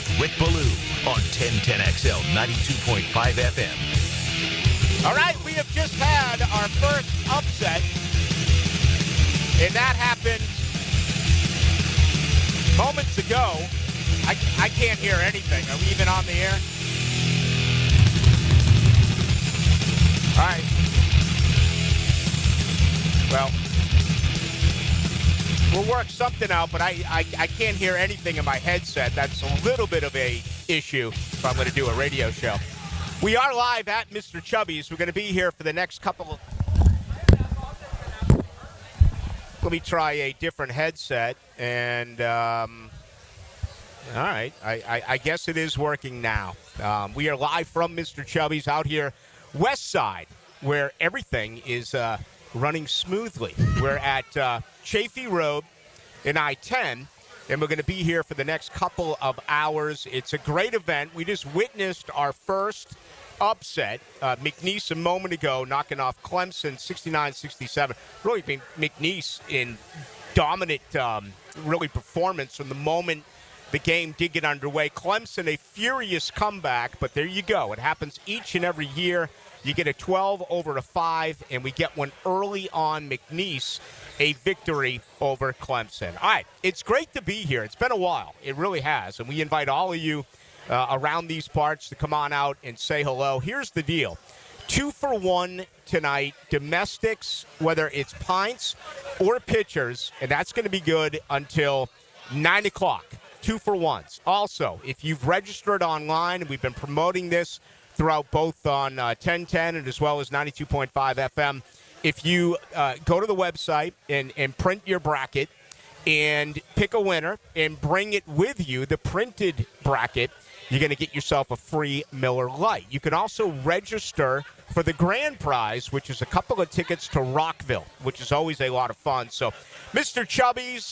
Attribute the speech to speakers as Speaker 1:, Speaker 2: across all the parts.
Speaker 1: with Rick Ballou on 1010XL 92.5 FM.
Speaker 2: All right, we have just had our first upset, and that happened moments ago. I can't hear anything. Are we even on the air? All right. Well, we'll work something out, but I can't hear anything in my headset. That's a little bit of a issue if I'm going to do a radio show. We are live at Mr. Chubbys. We're going to be here for the next couple of... Let me try a different headset, and all right, I guess it is working now. We are live from Mr. Chubbys out here west side, where everything is running smoothly. We're at Chaffee Road in I-10, and we're going to be here for the next couple of hours. It's a great event. We just witnessed our first upset. McNeese a moment ago knocking off Clemson 69-67. Really, McNeese in dominant really performance from the moment the game did get underway. Clemson, a furious comeback, but there you go. It happens each and every year. You get a 12 over a 5, and we get one early on McNeese, a victory over Clemson. All right, it's great to be here. It's been a while. It really has, and we invite all of you around these parts to come on out and say hello. Here's the deal. 2 for 1 tonight, domestics, whether it's pints or pitchers, and that's going to be good until 9 o'clock. 2 for 1s. Also, if you've registered online, and we've been promoting this throughout both on 1010 and as well as 92.5 FM, if you go to the website and print your bracket and pick a winner and bring it with you, the printed bracket, you're going to get yourself a free Miller Lite. You can also register for the grand prize, which is a couple of tickets to Rockville, which is always a lot of fun. So, Mr. Chubbys,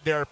Speaker 2: they're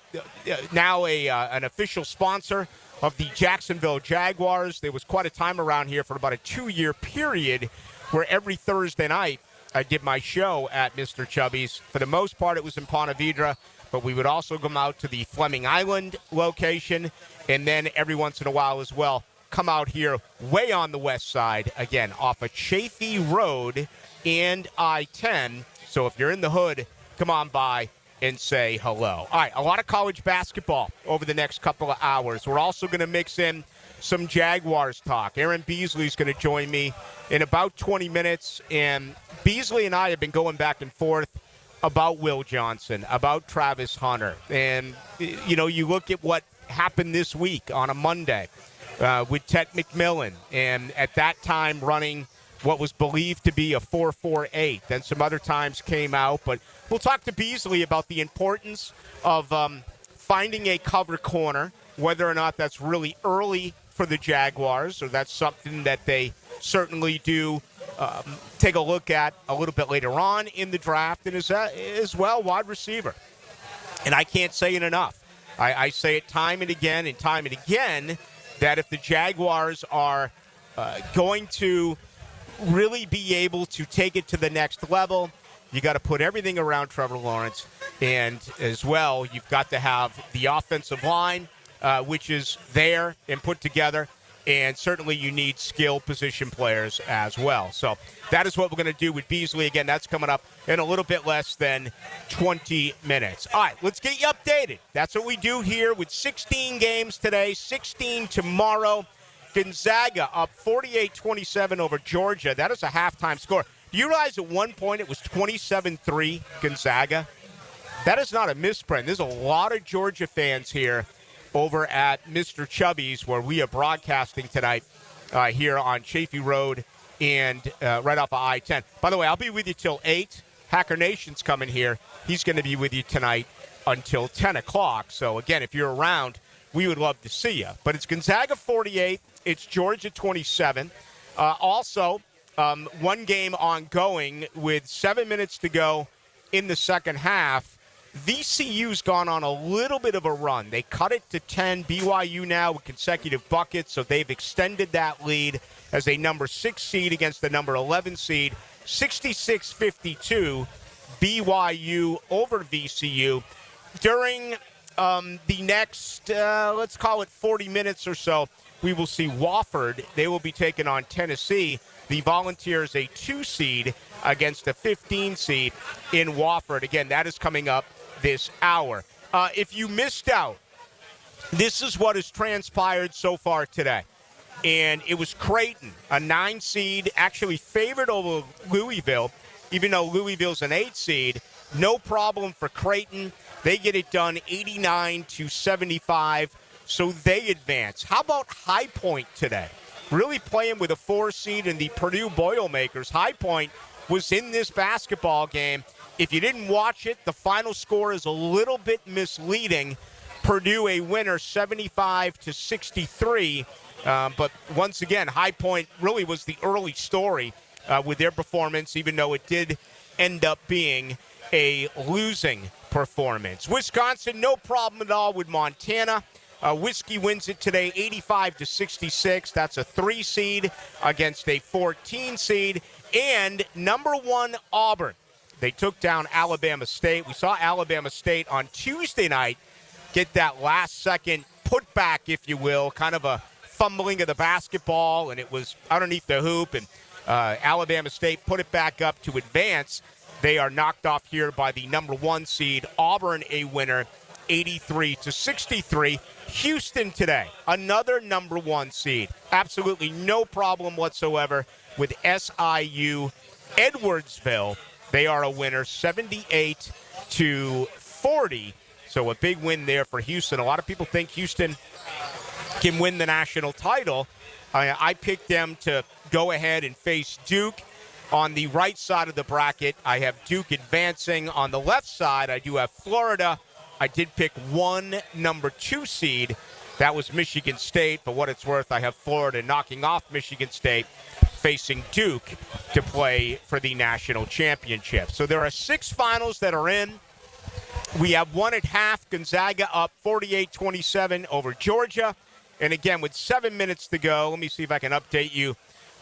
Speaker 2: now an official sponsor of the Jacksonville Jaguars. There was quite a time around here for about a 2-year period where every Thursday night I did my show at Mr. Chubbys. For the most part, it was in Ponte Vedra, but we would also come out to the Fleming Island location, and then every once in a while as well, come out here way on the west side, again, off of Chaffee Road and I-10. So if you're in the hood, come on by and say hello. All right, a lot of college basketball over the next couple of hours. We're also going to mix in some Jaguars talk. Aaron Beasley's going to join me in about 20 minutes, and Beasley and I have been going back and forth about Will Johnson, about Travis Hunter. And, you know, you look at what happened this week on a Monday with Ted McMillan, and at that time running what was believed to be a 4.48. Then some other times came out, but we'll talk to Beasley about the importance of finding a cover corner, whether or not that's really early for the Jaguars, or that's something that they certainly do take a look at a little bit later on in the draft, and as well wide receiver. And I can't say it enough. I say it time and again that if the Jaguars are going to really be able to take it to the next level, you got to put everything around Trevor Lawrence, and as well, you've got to have the offensive line, which is there and put together, and certainly you need skill position players as well. So that is what we're going to do with Beasley. Again, that's coming up in a little bit less than 20 minutes. All right, let's get you updated. That's what we do here with 16 games today, 16 tomorrow. Gonzaga up 48-27 over Georgia. That is a halftime score. Do you realize at one point it was 27-3 Gonzaga? That is not a misprint. There's a lot of Georgia fans here over at Mr. Chubbys, where we are broadcasting tonight here on Chaffee Road and right off of I-10. By the way, I'll be with you till 8. Hacker Nation's coming here. He's going to be with you tonight until 10 o'clock. So, again, if you're around, we would love to see you. But it's Gonzaga 48. It's Georgia 27. Also, one game ongoing with 7 minutes to go in the second half. VCU's gone on a little bit of a run. They cut it to 10. BYU now with consecutive buckets, so they've extended that lead as a number 6 seed against the number 11 seed. 66-52, BYU over VCU. During the next, let's call it 40 minutes or so, we will see Wofford. They will be taking on Tennessee. The Volunteers, a 2 seed against a 15 seed in Wofford. Again, that is coming up this hour. If you missed out, this is what has transpired so far today. And it was Creighton, a 9 seed, actually favored over Louisville, even though Louisville's an 8 seed. No problem for Creighton. They get it done 89-75, so they advance. How about High Point today? Really playing with a 4 seed and the Purdue Boilermakers. High Point was in this basketball game. If you didn't watch it, the final score is a little bit misleading. Purdue a winner 75-63. But once again, High Point really was the early story with their performance, even though it did end up being a losing performance. Wisconsin, no problem at all with Montana. Whiskey wins it today 85-66. That's a 3 seed against a 14 seed. And number 1 Auburn. They took down Alabama State. We saw Alabama State on Tuesday night get that last second putback, if you will, kind of a fumbling of the basketball, and it was underneath the hoop, and Alabama State put it back up to advance. They are knocked off here by the number 1 seed. Auburn a winner 83-63. Houston today, another number 1 seed. Absolutely no problem whatsoever with SIU. Edwardsville, they are a winner 78-40. So a big win there for Houston. A lot of people think Houston can win the national title. I picked them to go ahead and face Duke. On the right side of the bracket, I have Duke advancing. On the left side, I do have Florida. I did pick one number 2 seed. That was Michigan State. For what it's worth, I have Florida knocking off Michigan State, facing Duke to play for the national championship. So there are 6 finals that are in. We have one at half. Gonzaga up 48-27 over Georgia. And again, with 7 minutes to go, let me see if I can update you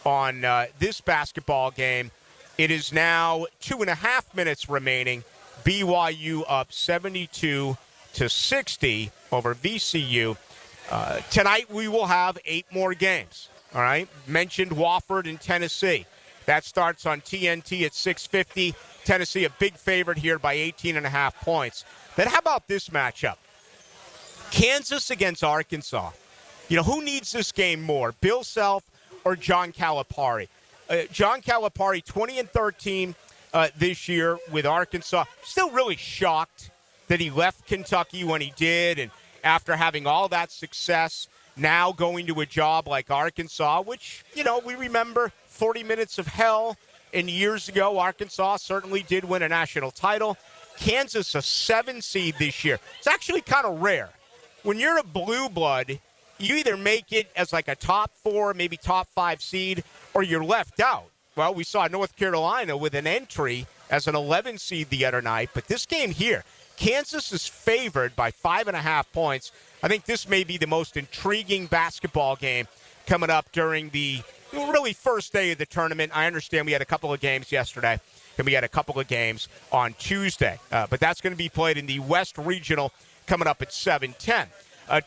Speaker 2: on this basketball game. It is now 2.5 minutes remaining. BYU up 72-60 over VCU. Tonight we will have 8 more games. All right, mentioned Wofford and Tennessee. That starts on TNT at 6:50. Tennessee a big favorite here by 18.5 points. Then how about this matchup? Kansas against Arkansas. You know, who needs this game more, Bill Self or John Calipari? John Calipari, 20-13 this year with Arkansas. Still really shocked that he left Kentucky when he did, and after having all that success, now going to a job like Arkansas, which, you know, we remember 40 minutes of hell. And years ago, Arkansas certainly did win a national title. Kansas, a 7 seed this year. It's actually kind of rare. When you're a blue blood, you either make it as like a top 4, maybe top 5 seed, or you're left out. Well, we saw North Carolina with an entry as an 11 seed the other night. But this game here, Kansas is favored by 5.5 points. I think this may be the most intriguing basketball game coming up during the really first day of the tournament. I understand we had a couple of games yesterday, and we had a couple of games on Tuesday. But that's going to be played in the West Regional coming up at 7:10.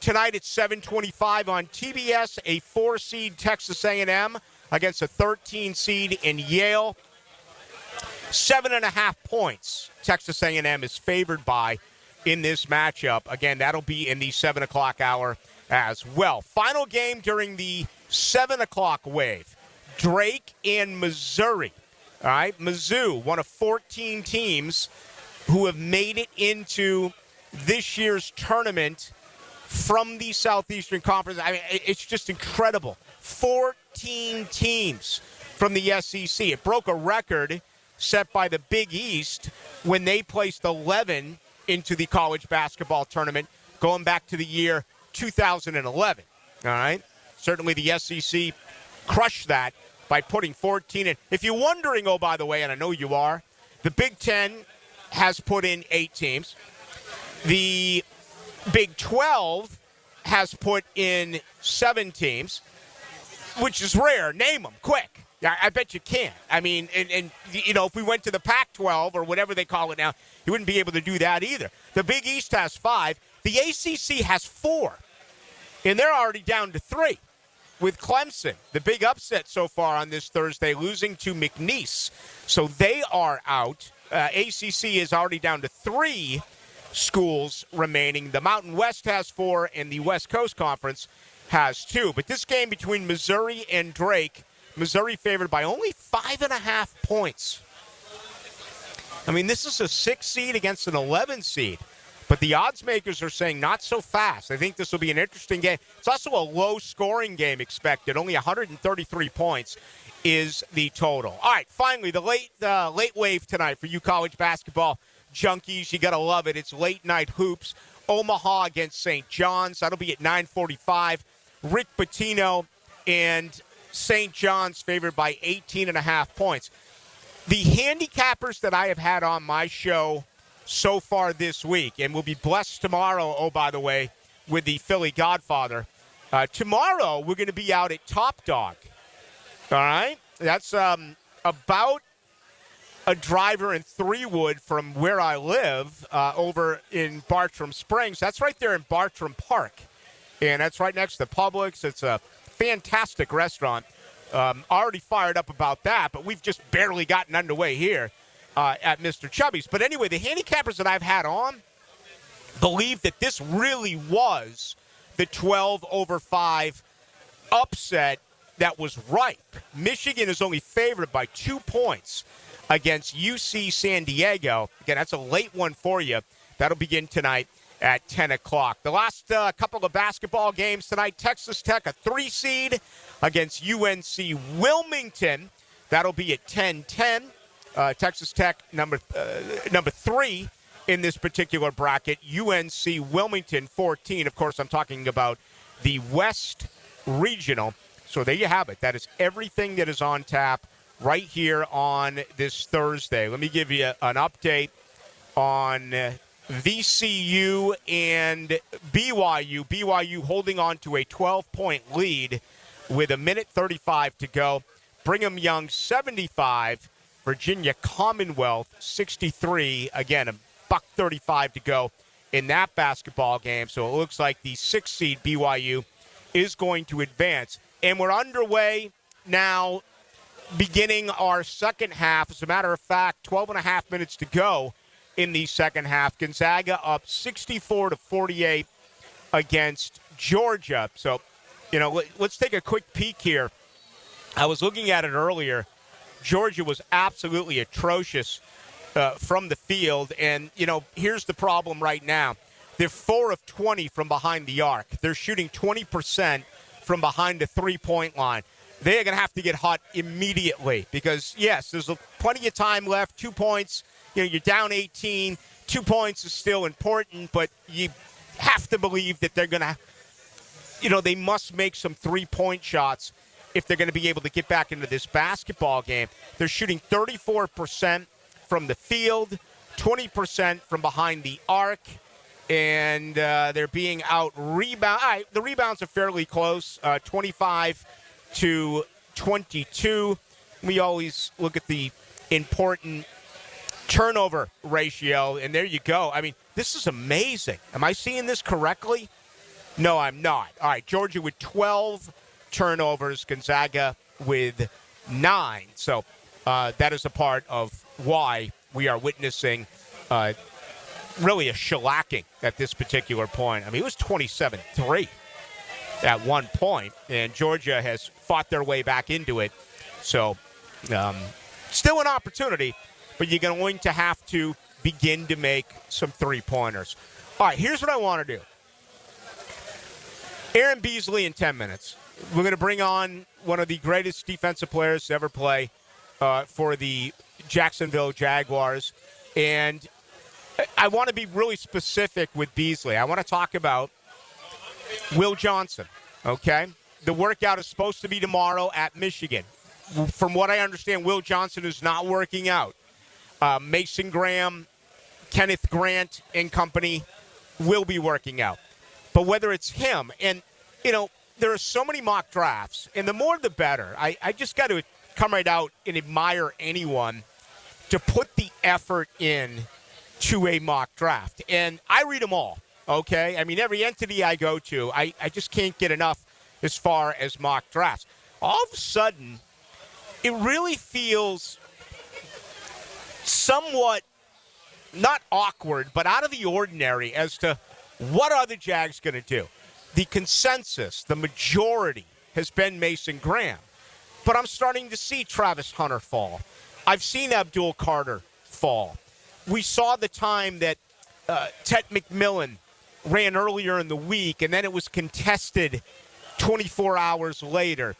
Speaker 2: Tonight at 7:25 on TBS, a 4 seed Texas A&M against a 13 seed in Yale. 7.5 points Texas A&M is favored by in this matchup. Again, that'll be in the 7 o'clock hour as well. Final game during the 7 o'clock wave. Drake and Missouri. All right, Mizzou, one of 14 teams who have made it into this year's tournament from the Southeastern Conference. I mean, it's just incredible. 14 teams from the SEC. It broke a record set by the Big East when they placed 11 into the college basketball tournament going back to the year 2011. All right? Certainly the SEC crushed that by putting 14 in. If you're wondering, oh, by the way, and I know you are, the Big Ten has put in 8 teams. The Big 12 has put in 7 teams, which is rare. Name them quick. I bet you can. I mean, and you know, if we went to the Pac-12 or whatever they call it now, you wouldn't be able to do that either. The Big East has 5. The ACC has 4, and they're already down to 3 with Clemson, the big upset so far on this Thursday, losing to McNeese. So they are out. ACC is already down to 3 schools remaining. The Mountain West has 4, and the West Coast Conference has 2. But this game between Missouri and Drake, Missouri favored by only 5.5 points. I mean, this is a 6 seed against an 11 seed. But the odds makers are saying not so fast. I think this will be an interesting game. It's also a low-scoring game expected. Only 133 points is the total. All right, finally, the late wave tonight for you college basketball junkies. You got to love it. It's late-night hoops. Omaha against St. John's. That'll be at 9:45. Rick Pitino and St. John's favored by 18.5 points. The handicappers that I have had on my show so far this week, and we'll be blessed tomorrow, oh, by the way, with the Philly Godfather. Tomorrow, we're going to be out at Top Dog. All right? That's about a driver in 3-Wood from where I live over in Bartram Springs. That's right there in Bartram Park. And that's right next to Publix. It's a fantastic restaurant. Already fired up about that, but we've just barely gotten underway here at Mr. Chubbys. But anyway, the handicappers that I've had on believe that this really was the 12/5 upset that was ripe. Michigan is only favored by 2 points against UC San Diego. Again, that's a late one for you. That'll begin tonight at 10 o'clock. The last couple of basketball games tonight, Texas Tech, a 3 seed against UNC Wilmington. That'll be at 10:10. Texas Tech, number 3 in this particular bracket. UNC Wilmington, 14. Of course, I'm talking about the West Regional. So there you have it. That is everything that is on tap right here on this Thursday. Let me give you an update on VCU and BYU. BYU holding on to a 12-point lead with 1:35 to go. Brigham Young, 75. Virginia Commonwealth, 63. Again, $1:35 to go in that basketball game. So it looks like the 6th seed BYU is going to advance. And we're underway now, beginning our second half. As a matter of fact, 12.5 minutes to go in the second half. Gonzaga up 64-48 against Georgia. So, let's take a quick peek here. I was looking at it earlier. Georgia was absolutely atrocious from the field. And, here's the problem right now. They're 4 of 20 from behind the arc. They're shooting 20% from behind the three-point line. They are going to have to get hot immediately because, yes, there's plenty of time left. 2 points, you're down 18. 2 points is still important, but you have to believe that they're going to, they must make some three-point shots if they're going to be able to get back into this basketball game. They're shooting 34% from the field, 20% from behind the arc, and they're being out-rebound. All right, the rebounds are fairly close, 25-22. We always look at the important turnover ratio, and there you go. I mean, this is amazing. Am I seeing this correctly? No, I'm not. All right, Georgia with 12 turnovers, Gonzaga with 9. So that is a part of why we are witnessing really a shellacking at this particular point. I mean, it was 27-3 at one point, and Georgia has fought their way back into it. So still an opportunity, but you're going to have to begin to make some three-pointers. All right, here's what I want to do. Aaron Beasley in 10 minutes. We're going to bring on one of the greatest defensive players to ever play for the Jacksonville Jaguars. And I want to be really specific with Beasley. I want to talk about Will Johnson, okay? The workout is supposed to be tomorrow at Michigan. From what I understand, Will Johnson is not working out. Mason Graham, Kenneth Grant and company will be working out. But whether it's him, and, there are so many mock drafts, and the more the better. I just got to come right out and admire anyone to put the effort in to a mock draft. And I read them all. okay? I mean, every entity I go to, I just can't get enough as far as mock drafts. All of a sudden, it really feels somewhat not awkward, but out of the ordinary as to what are the Jags going to do. The consensus, the majority, has been Mason Graham. But I'm starting to see Travis Hunter fall. I've seen Abdul Carter fall. We saw the time that Ted McMillan ran earlier in the week, and then it was contested 24 hours later.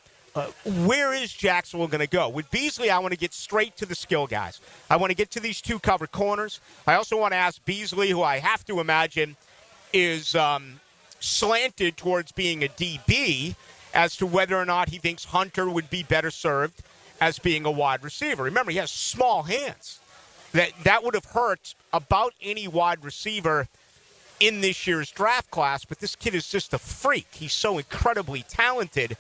Speaker 2: Where is Jacksonville going to go? With Beasley, I want to get straight to the skill guys. I want to get to these two covered corners. I also want to ask Beasley, who I have to imagine is slanted towards being a DB, as to whether or not he thinks Hunter would be better served as being a wide receiver. Remember, he has small hands. That would have hurt about any wide receiver in this year's draft class, but this kid is just a freak. He's so incredibly talented.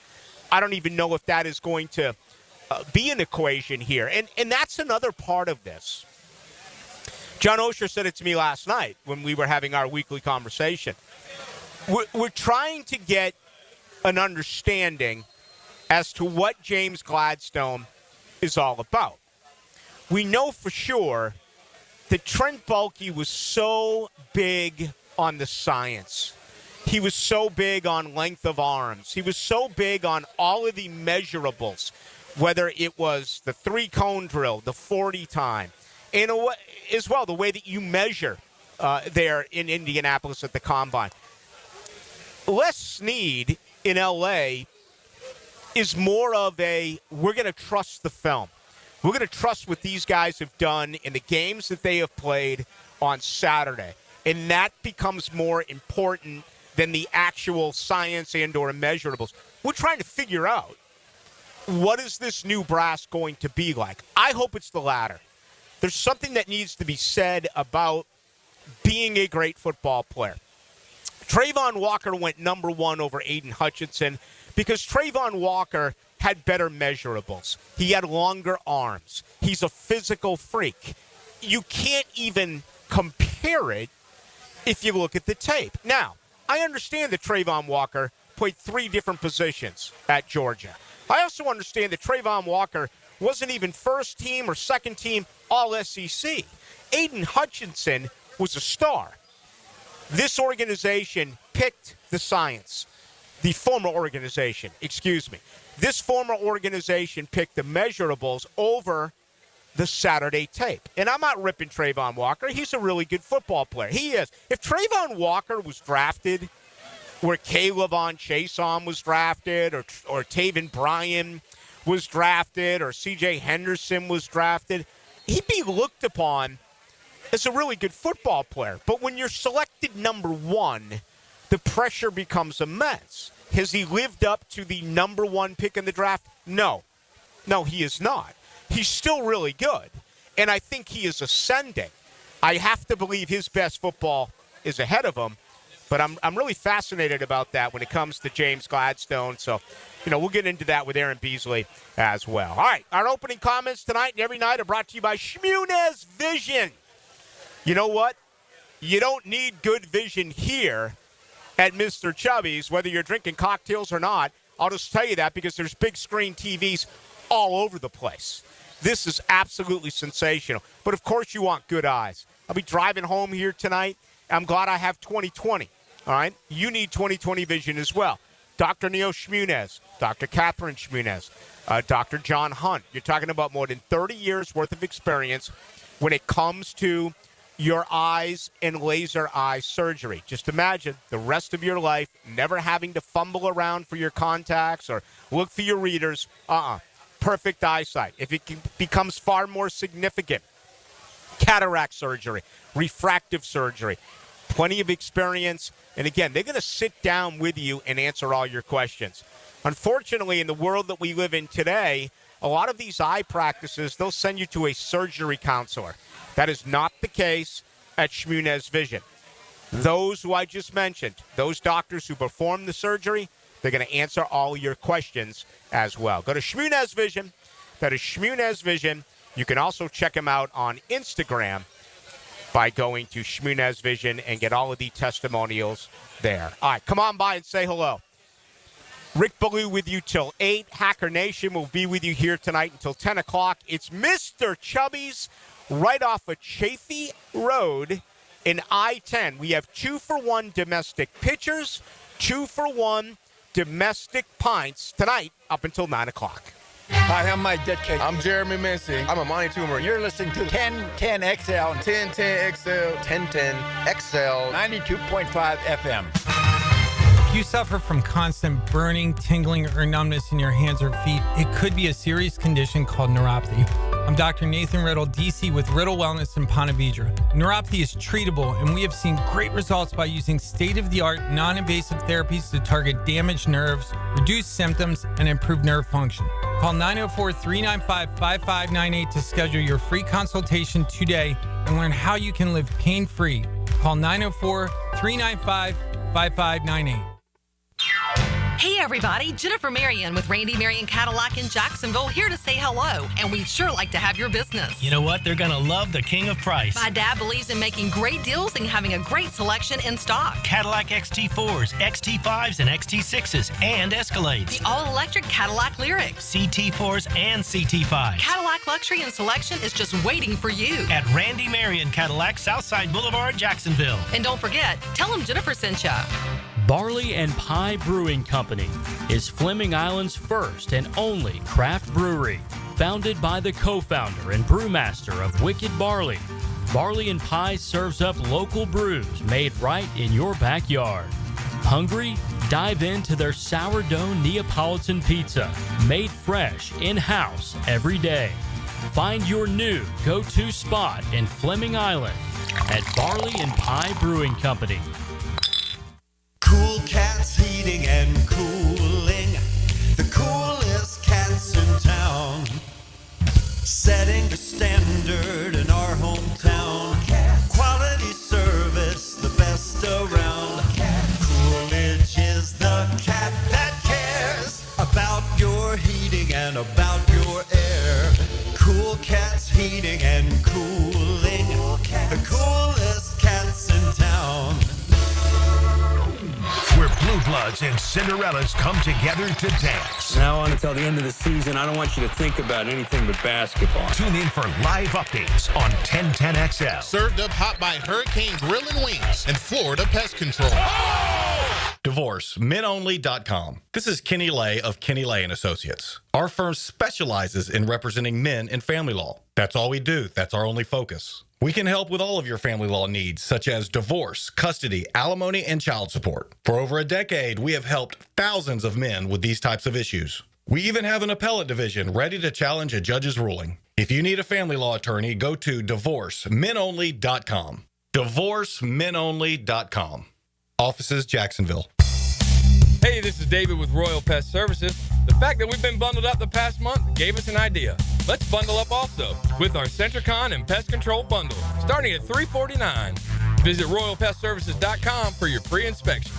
Speaker 2: I don't even know if that is going to be an equation here. And that's another part of this. John Osher said it to me last night when we were having our weekly conversation. We're trying to get an understanding as to what James Gladstone is all about. We know for sure that Trent Baalke was so big on the science. He was so big on length of arms. He was so big on all of the measurables, whether it was the 3-cone drill, the 40 time, and as well the way that you measure there in Indianapolis at the Combine. Les Snead in L.A. is more of a, we're going to trust the film. We're going to trust what these guys have done in the games that they have played on Saturday. And that becomes more important than the actual science and or measurables. We're trying to figure out, what is this new brass going to be like? I hope it's the latter. There's something that needs to be said about being a great football player. Trayvon Walker went number 1 over Aiden Hutchinson because Trayvon Walker had better measurables. He had longer arms. He's a physical freak. You can't even compare it if you look at the tape. Now, I understand that Trayvon Walker played 3 different positions at Georgia. I also understand that Trayvon Walker wasn't even first team or second team All-SEC. Aiden Hutchinson was a star. This organization picked the science. The former organization, excuse me. This former organization picked the measurables over the Saturday tape. And I'm not ripping Trayvon Walker. He's a really good football player. He is. If Trayvon Walker was drafted where Kayvon Chason was drafted or Taven Bryan was drafted or C.J. Henderson was drafted, he'd be looked upon as a really good football player. But when you're selected number 1, the pressure becomes immense. Has he lived up to the number 1 pick in the draft? No. No, he is not. He's still really good, and I think he is ascending. I have to believe his best football is ahead of him, but I'm really fascinated about that when it comes to James Gladstone. So, we'll get into that with Aaron Beasley as well. All right, our opening comments tonight and every night are brought to you by Shmunez Vision. You know what? You don't need good vision here at Mr. Chubbys, whether you're drinking cocktails or not. I'll just tell you that because there's big screen TVs all over the place. This is absolutely sensational. But, of course, you want good eyes. I'll be driving home here tonight. I'm glad I have 20/20, all right? You need 20/20 vision as well. Dr. Neil Shmunez, Dr. Catherine Shmunez, Dr. John Hunt. You're talking about more than 30 years' worth of experience when it comes to your eyes and laser eye surgery. Just imagine the rest of your life never having to fumble around for your contacts or look for your readers. Perfect eyesight. If it becomes far more significant, cataract surgery, refractive surgery, plenty of experience. And again, they're going to sit down with you and answer all your questions. Unfortunately, in the world that we live in today, a lot of these eye practices, they'll send you to a surgery counselor. That is not the case at Shmunez Vision. Those who I just mentioned, those doctors who perform the surgery, they're going to answer all your questions as well. Go to Shmunez Vision. That is Shmunez Vision. You can also check them out on Instagram by going to Shmunez Vision and get all of the testimonials there. All right, come on by and say hello. Rick Ballou with you till 8. Hacker Nation will be with you here tonight until 10 o'clock. It's Mr. Chubbys right off of Chaffee Road in I-10. We have 2-for-1 domestic pitchers, 2-for-1 domestic pints tonight up until 9 o'clock.
Speaker 3: Hi, I'm Mike Ditke.
Speaker 4: I'm Jeremy Mincy. I'm Amani Toomer.
Speaker 3: You're listening to 1010XL,
Speaker 4: 1010XL, 1010XL,
Speaker 3: 92.5 FM.
Speaker 5: If you suffer from constant burning, tingling, or numbness in your hands or feet, it could be a serious condition called neuropathy. I'm Dr. Nathan Riddle, DC with Riddle Wellness in Ponte Vedra. Neuropathy is treatable, and we have seen great results by using state-of-the-art, non-invasive therapies to target damaged nerves, reduce symptoms, and improve nerve function. Call 904-395-5598 to schedule your free consultation today and learn how you can live pain-free. Call 904-395-5598.
Speaker 6: Hey everybody, Jennifer Marion with Randy Marion Cadillac in Jacksonville here to say hello, and we'd sure like to have your business.
Speaker 7: You know what? They're going to love the king of price.
Speaker 6: My dad believes in making great deals and having a great selection in stock.
Speaker 7: Cadillac XT4s, XT5s, and XT6s, and Escalades.
Speaker 6: The all-electric Cadillac Lyriq.
Speaker 7: CT4s and CT5s.
Speaker 6: Cadillac luxury and selection is just waiting for you.
Speaker 7: At Randy Marion Cadillac, Southside Boulevard, Jacksonville.
Speaker 6: And don't forget, tell them Jennifer sent ya.
Speaker 8: Barley and Pie Brewing Company is Fleming Island's first and only craft brewery, founded by the co-founder and brewmaster of Wicked Barley. Barley and Pie serves up local brews made right in your backyard. Hungry? Dive into their sourdough Neapolitan pizza, made fresh in-house every day. Find your new go-to spot in Fleming Island at Barley and Pie Brewing Company.
Speaker 9: Cool Cats Heating and Cooling, the coolest cats in town, setting the standard in our hometown. Quality service, the best around. Coolidge is the cat that cares about your heating and about your air. Cool Cats Heating and Cooling, the coolest cats in town.
Speaker 1: Where Blue Bloods and Cinderellas come together to dance.
Speaker 10: Now on until the end of the season, I don't want you to think about anything but basketball.
Speaker 1: Tune in for live updates on 1010XL.
Speaker 11: Served up hot by Hurricane Grill and Wings and Florida Pest Control.
Speaker 12: DivorceMenOnly.com. This is Kenny Lay of Kenny Lay & Associates. Our firm specializes in representing men in family law. That's all we do. That's our only focus. We can help with all of your family law needs, such as divorce, custody, alimony, and child support. For over a decade, we have helped thousands of men with these types of issues. We even have an appellate division ready to challenge a judge's ruling. If you need a family law attorney, go to DivorceMenOnly.com. DivorceMenOnly.com. Offices, Jacksonville.
Speaker 13: Hey, this is David with Royal Pest Services. The fact that we've been bundled up the past month gave us an idea. Let's bundle up also with our Centricon and Pest Control bundle, starting at $349. Visit RoyalPestServices.com for your free inspection.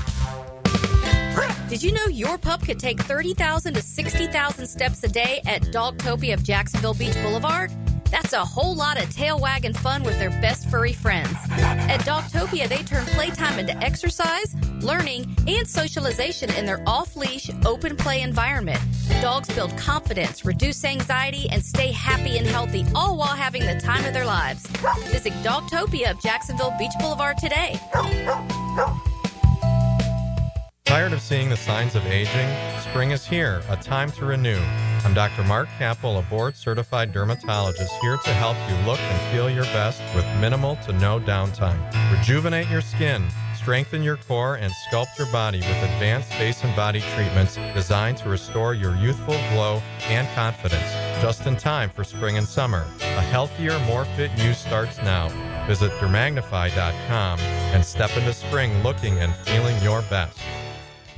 Speaker 14: Did you know your pup could take 30,000 to 60,000 steps a day at Dogtopia of Jacksonville Beach Boulevard? That's a whole lot of tail wagging fun with their best furry friends. At Dogtopia, they turn playtime into exercise, learning, and socialization in their off-leash, open play environment. Dogs build confidence, reduce anxiety, and stay happy and healthy, all while having the time of their lives. Visit Dogtopia of Jacksonville Beach Boulevard today.
Speaker 15: Tired of seeing the signs of aging? Spring is here, a time to renew. I'm Dr. Mark Capel, a board-certified dermatologist, here to help you look and feel your best with minimal to no downtime. Rejuvenate your skin, strengthen your core, and sculpt your body with advanced face and body treatments designed to restore your youthful glow and confidence. Just in time for spring and summer. A healthier, more fit you starts now. Visit dermagnify.com and step into spring looking and feeling your best.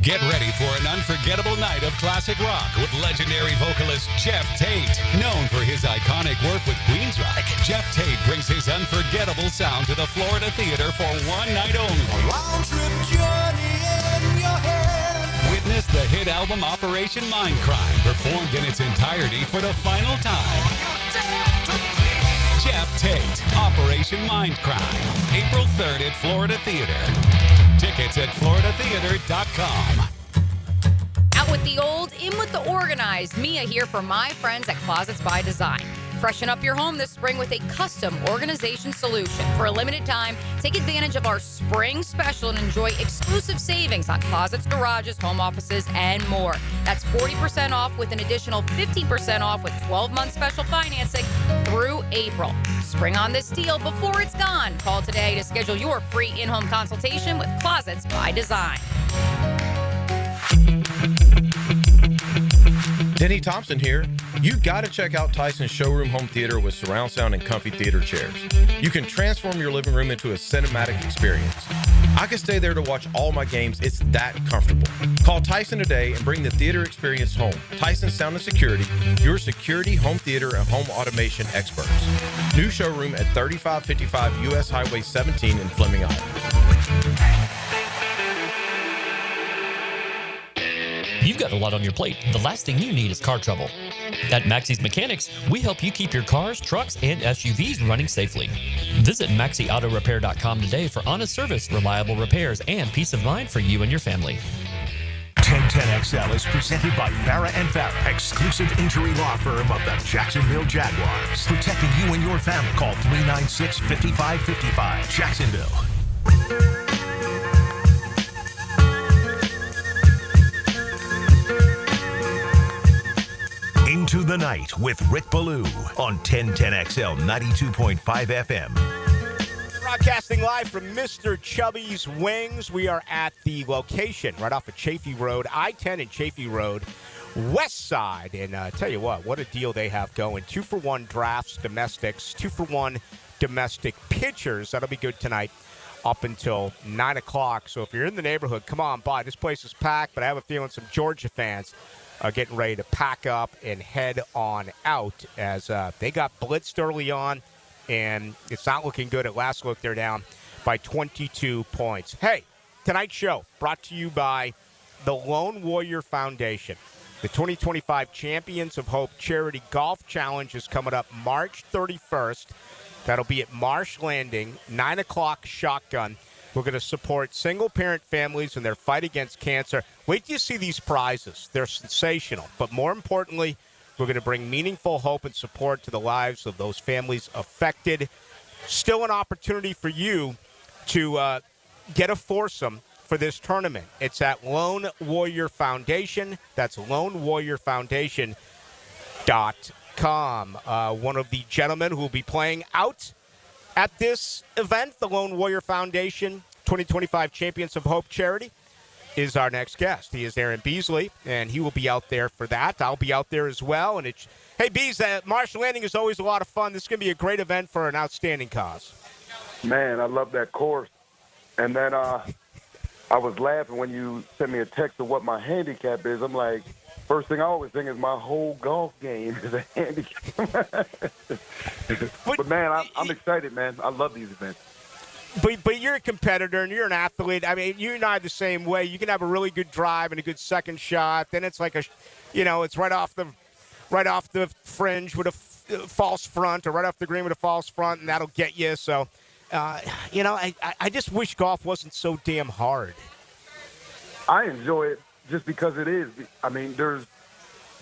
Speaker 16: Get ready for an unforgettable night of classic rock with legendary vocalist Jeff Tate. Known for his iconic work with Queensryche, Jeff Tate brings his unforgettable sound to the Florida Theater for one night only. A round-trip journey in your head. Witness the hit album Operation Mindcrime, performed in its entirety for the final time. Jeff Tate, Operation Mindcrime, April 3rd at Florida Theater. Tickets at floridatheater.com.
Speaker 17: Out with the old, in with the organized. Mia here for my friends at Closets by Design. Freshen up your home this spring with a custom organization solution. For a limited time, take advantage of our spring special and enjoy exclusive savings on closets, garages, home offices, and more. That's 40% off with an additional 50% off with 12-month special financing through April. Spring on this deal before it's gone. Call today to schedule your free in-home consultation with Closets by Design.
Speaker 4: Denny Thompson here. You gotta check out Tyson's Showroom Home Theater with surround sound and comfy theater chairs. You can transform your living room into a cinematic experience. I can stay there to watch all my games. It's that comfortable. Call Tyson today and bring the theater experience home. Tyson Sound and Security, your security, home theater, and home automation experts. New showroom at 3555 U.S. Highway 17 in Fleming, Iowa.
Speaker 8: You've got a lot on your plate. The last thing you need is car trouble. At Maxie's Mechanics, we help you keep your cars, trucks, and SUVs running safely. Visit MaxieAutoRepair.com today for honest service, reliable repairs, and peace of mind for you and your family.
Speaker 1: 1010XL is presented by Farah and Farah, exclusive injury law firm of the Jacksonville Jaguars. Protecting you and your family. Call 396-5555. Jacksonville. Into the Night with Rick Ballou on 1010XL 92.5 FM.
Speaker 2: Broadcasting live from Mr. Chubbys Wings. We are at the location right off of Chaffee Road, I-10 and Chaffee Road, west side. And tell you what a deal they have going. 2-for-1 drafts, domestics, 2-for-1 domestic pitchers. That'll be good tonight up until 9 o'clock. So if you're in the neighborhood, come on by. This place is packed, but I have a feeling some Georgia fans are getting ready to pack up and head on out as they got blitzed early on, and it's not looking good. At last look, they're down by 22 points. Hey, tonight's show brought to you by the Lone Warrior Foundation. The 2025 Champions of Hope Charity Golf Challenge is coming up March 31st. That'll be at Marsh Landing, 9 o'clock shotgun. We're going to support single-parent families in their fight against cancer. Wait till you see these prizes. They're sensational. But more importantly, we're going to bring meaningful hope and support to the lives of those families affected. Still an opportunity for you to get a foursome for this tournament. It's at Lone Warrior Foundation. That's LoneWarriorFoundation.com. One of the gentlemen who will be playing out at this event, the Lone Warrior Foundation 2025 Champions of Hope Charity, is our next guest. He is Aaron Beasley, and he will be out there for that. I'll be out there as well. And hey, Bees, Marsh Landing is always a lot of fun. This is going to be a great event for an outstanding cause.
Speaker 18: Man, I love that course. And then I was laughing when you sent me a text of what my handicap is. I'm like, first thing I always think is my whole golf game is a handicap. But man, I'm excited, man. I love these events.
Speaker 2: But you're a competitor and you're an athlete. I mean, you and I are the same way. You can have a really good drive and a good second shot. Then it's like it's right off the fringe with a false front, or right off the green with a false front, and that'll get you. So, I just wish golf wasn't so damn hard.
Speaker 18: I enjoy it just because it is. I mean,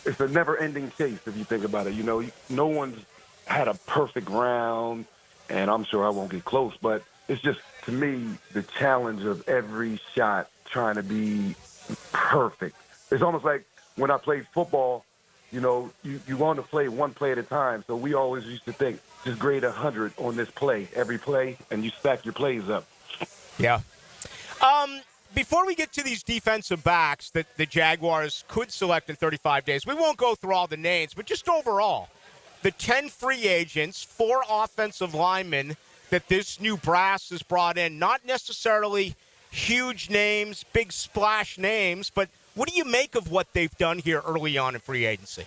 Speaker 18: it's a never-ending chase if you think about it. You know, no one's had a perfect round, and I'm sure I won't get close, but it's just, to me, the challenge of every shot trying to be perfect. It's almost like when I played football, you want to play one play at a time. So we always used to think, just grade 100 on this play, every play, and you stack your plays up.
Speaker 2: Yeah. Before we get to these defensive backs that the Jaguars could select in 35 days, we won't go through all the names, but just overall, the 10 free agents, 4 offensive linemen that this new brass has brought in, not necessarily huge names, big splash names, but what do you make of what they've done here early on in free agency?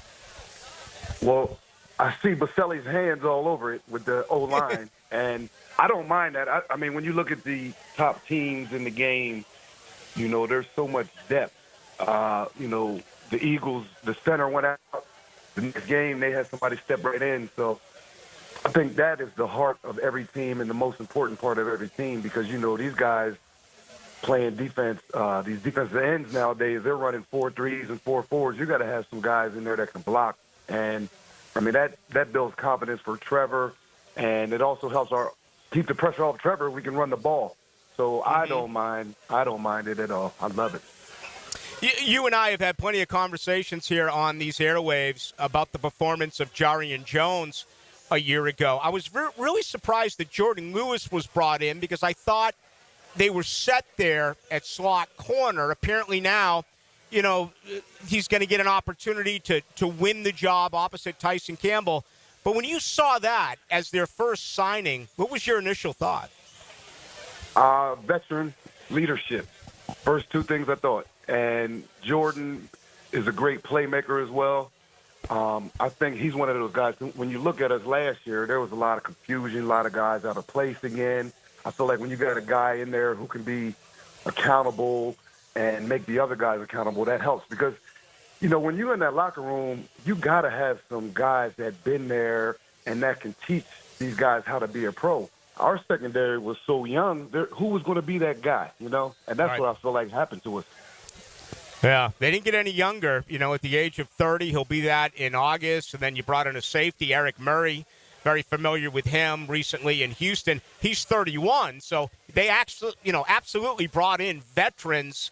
Speaker 18: Well, I see Baselli's hands all over it with the O-line, and I don't mind that. I mean, when you look at the top teams in the game, there's so much depth. The Eagles, the center went out. The next game, they had somebody step right in. So I think that is the heart of every team and the most important part of every team because, these guys playing defense, these defensive ends nowadays, they're running 4-3s and 4-4s. You got to have some guys in there that can block. And, that builds confidence for Trevor, and it also helps keep the pressure off Trevor. We can run the ball. So I don't mind it at all. I love it.
Speaker 2: You and I have had plenty of conversations here on these airwaves about the performance of Jarian Jones a year ago. I was really surprised that Jordan Lewis was brought in because I thought they were set there at slot corner. Apparently now, he's going to get an opportunity to win the job opposite Tyson Campbell. But when you saw that as their first signing, what was your initial thought?
Speaker 18: Veteran leadership. First two things I thought. And Jordan is a great playmaker as well. I think he's one of those guys. When you look at us last year, there was a lot of confusion, a lot of guys out of place again. I feel like when you got a guy in there who can be accountable and make the other guys accountable, that helps. Because, when you're in that locker room, you got to have some guys that been there and that can teach these guys how to be a pro. Our secondary was so young. Who was going to be that guy, And that's what I feel like happened to us.
Speaker 2: Yeah, they didn't get any younger. At the age of 30, he'll be that in August. And then you brought in a safety, Eric Murray, very familiar with him recently in Houston. He's 31, so they actually, absolutely brought in veterans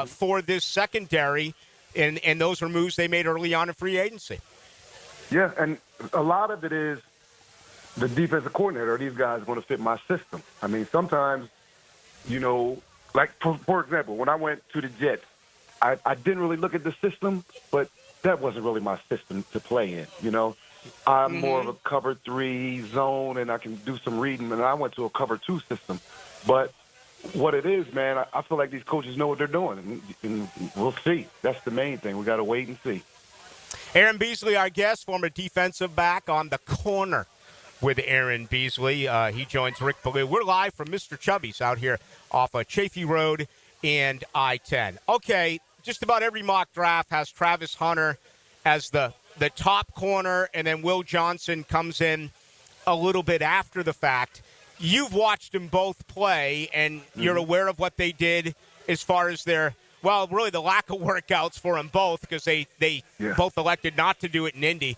Speaker 2: for this secondary, and those were moves they made early on in free agency. Yeah, and a lot of it is the defensive coordinator. Are these guys going to fit my system? Sometimes, like for example, when I went to the Jets, I didn't really look at the system, but that wasn't really my system to play in, I'm more of a cover 3 zone, and I can do some reading, and I went to a cover 2 system. But what it is, man, I feel like these coaches know what they're doing, and we'll see. That's the main thing. We got to wait and see. Aaron Beasley, our guest, former defensive back on the corner with Aaron Beasley. He joins Rick Ballou. We're live from Mr Chubbys out here off of Chafee Road and I-10. Okay, just about every mock draft has Travis Hunter as the top corner, and then Will Johnson comes in a little bit after the fact. You've watched them both play, and you're aware of what they did as far as really the lack of workouts for them both, because they both elected not to do it in Indy.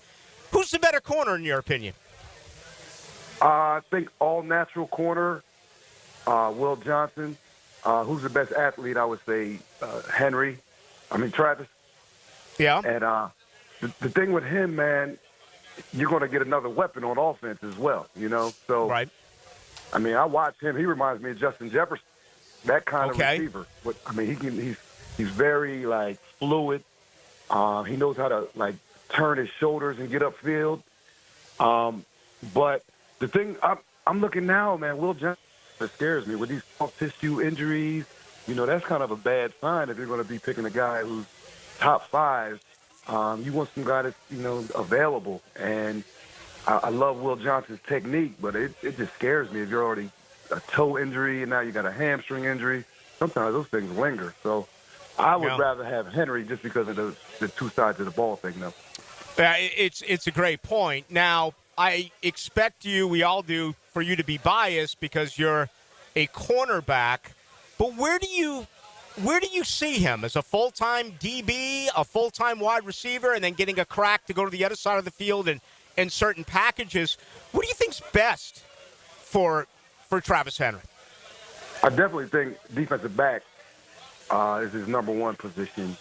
Speaker 2: Who's the better corner in your opinion?
Speaker 18: I think all-natural corner, Will Johnson. Who's the best athlete? I would say Travis. Yeah. And the thing with him, man, you're going to get another weapon on offense as well, So, right. I watch him. He reminds me of Justin Jefferson, that kind of receiver. But, he's very, fluid. He knows how to, turn his shoulders and get upfield. But the thing, I'm looking now, man, Will Johnson scares me with these soft tissue injuries. That's kind of a bad sign if you're going to be picking a guy who's top 5. You want some guy that's, available. And I love Will Johnson's technique, but it just scares me if you're already a toe injury and now you got a hamstring injury. Sometimes those things linger. So I would rather have Henry just because of the two sides of the ball thing, though.
Speaker 2: Yeah, it's a great point. Now, I expect we all do, for you to be biased because you're a cornerback. But where do you see him? As a full-time DB, a full-time wide receiver, and then getting a crack to go to the other side of the field and certain packages? What do you think's best for Travis Henry?
Speaker 18: I definitely think defensive back is his number one position.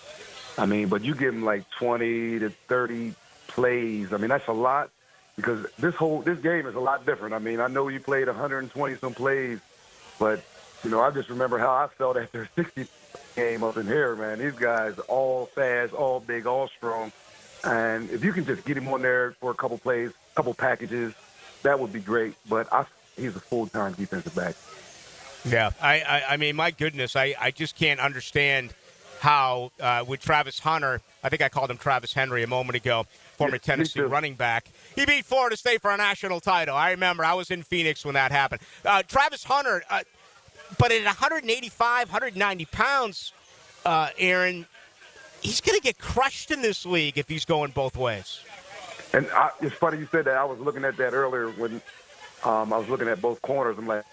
Speaker 18: But you give him 20 to 30 plays. That's a lot because this game is a lot different. I know you played 120-some plays, but I just remember how I felt after 60 game up in here, man. These guys all fast, all big, all strong. And if you can just get him on there for a couple plays, couple packages, that would be great. But he's a full-time defensive back.
Speaker 2: Yeah, my goodness, I just can't understand how with Travis Hunter, I think I called him Travis Henry a moment ago, former Tennessee running back. He beat Florida State for a national title. I remember. I was in Phoenix when that happened. Travis Hunter, but at 185, 190 pounds, Aaron, he's going to get crushed in this league if he's going both ways.
Speaker 18: And it's funny you said that. I was looking at that earlier when I was looking at both corners. I'm like,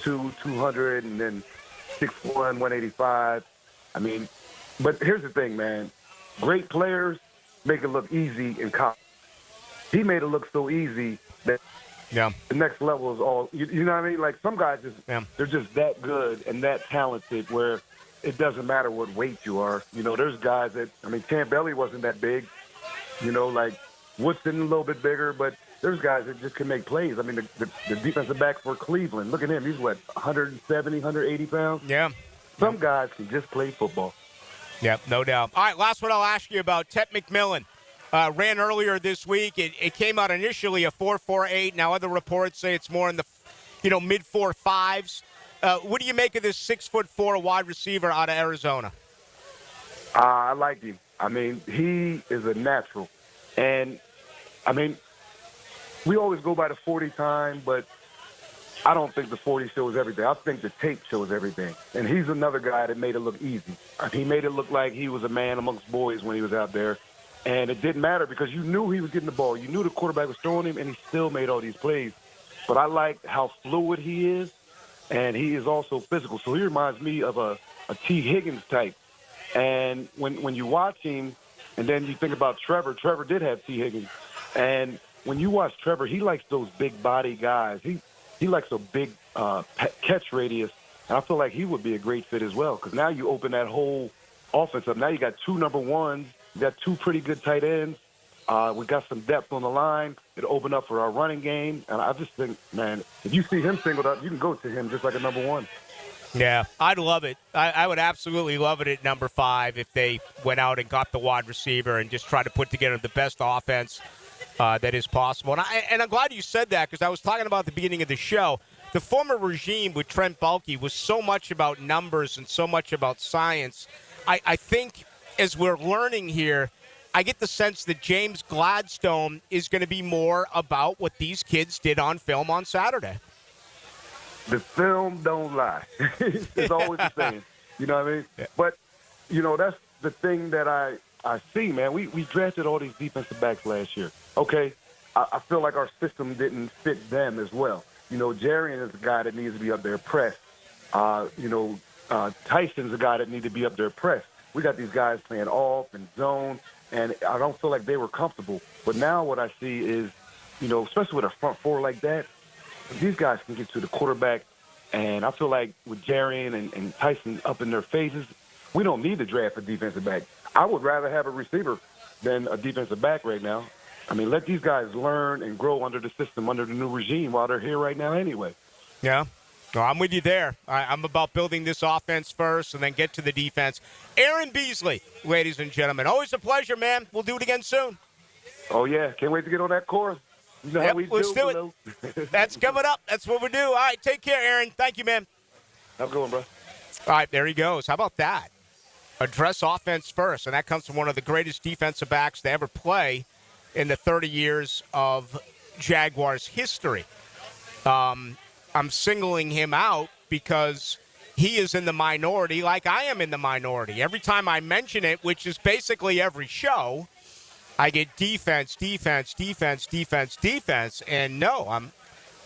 Speaker 18: 200, and then 6'1", 185. I mean, but here's the thing, man. Great players make it look easy in college. He made it look so easy that the next level is all, you know what I mean? Like some guys, they're just that good and that talented where it doesn't matter what weight you are. You know, there's guys that, I mean, Campbelly wasn't that big. You know, like Woodson a little bit bigger, but there's guys that just can make plays. I mean, the defensive back for Cleveland, look at him. He's, 170, 180 pounds?
Speaker 2: Yeah.
Speaker 18: Some guys can just play football.
Speaker 2: Yep, no doubt. All right, last one I'll ask you about. Tet McMillan ran earlier this week. It came out initially a 4.48. Now other reports say it's more in the, mid 4.5s. What do you make of this 6'4" wide receiver out of Arizona?
Speaker 18: I like him. I mean, he is a natural. And, I mean, we always go by the 40 time, but I don't think the 40 shows everything. I think the tape shows everything. And he's another guy that made it look easy. He made it look like he was a man amongst boys when he was out there. And it didn't matter because you knew he was getting the ball. You knew the quarterback was throwing him, and he still made all these plays. But I like how fluid he is, and he is also physical. So he reminds me of a T. Higgins type. And when you watch him, and then you think about Trevor did have T. Higgins. And when you watch Trevor, he likes those big body guys. He likes a big catch radius, and I feel like he would be a great fit as well because now you open that whole offense up. Now you got two number ones, you got two pretty good tight ends. We got some depth on the line. It'll open up for our running game, and I just think, man, if you see him singled up, you can go to him just like a number one.
Speaker 2: Yeah, I'd love it. I would absolutely love it at number 5 if they went out and got the wide receiver and just tried to put together the best offense that is possible. And I'm glad you said that because I was talking about at the beginning of the show. The former regime with Trent Baalke was so much about numbers and so much about science. I think as we're learning here, I get the sense that James Gladstone is going to be more about what these kids did on film on Saturday.
Speaker 18: The film don't lie. It's always the same. You know what I mean? Yeah. But, that's the thing that I see, man. We drafted all these defensive backs last year. Okay, I feel like our system didn't fit them as well. Jarian is a guy that needs to be up there pressed. Tyson's a guy that needs to be up there pressed. We got these guys playing off and zone, and I don't feel like they were comfortable. But now what I see is, especially with a front four like that, these guys can get to the quarterback, and I feel like with Jarian and Tyson up in their faces, we don't need to draft a defensive back. I would rather have a receiver than a defensive back right now. I mean, let these guys learn and grow under the system, under the new regime while they're here right now anyway.
Speaker 2: Yeah. Well, I'm with you there. I'm about building this offense first and then get to the defense. Aaron Beasley, ladies and gentlemen. Always a pleasure, man. We'll do it again soon.
Speaker 18: Oh, yeah. Can't wait to get on that course. You know how we
Speaker 2: let's do it. That's coming up. That's what we do. All right, take care, Aaron. Thank you, man.
Speaker 18: Have a good one, bro.
Speaker 2: All right, there he goes. How about that? Address offense first, and that comes from one of the greatest defensive backs to ever play in the 30 years of Jaguars history. I'm singling him out because he is in the minority like I am in the minority. Every time I mention it, which is basically every show, I get defense, and no,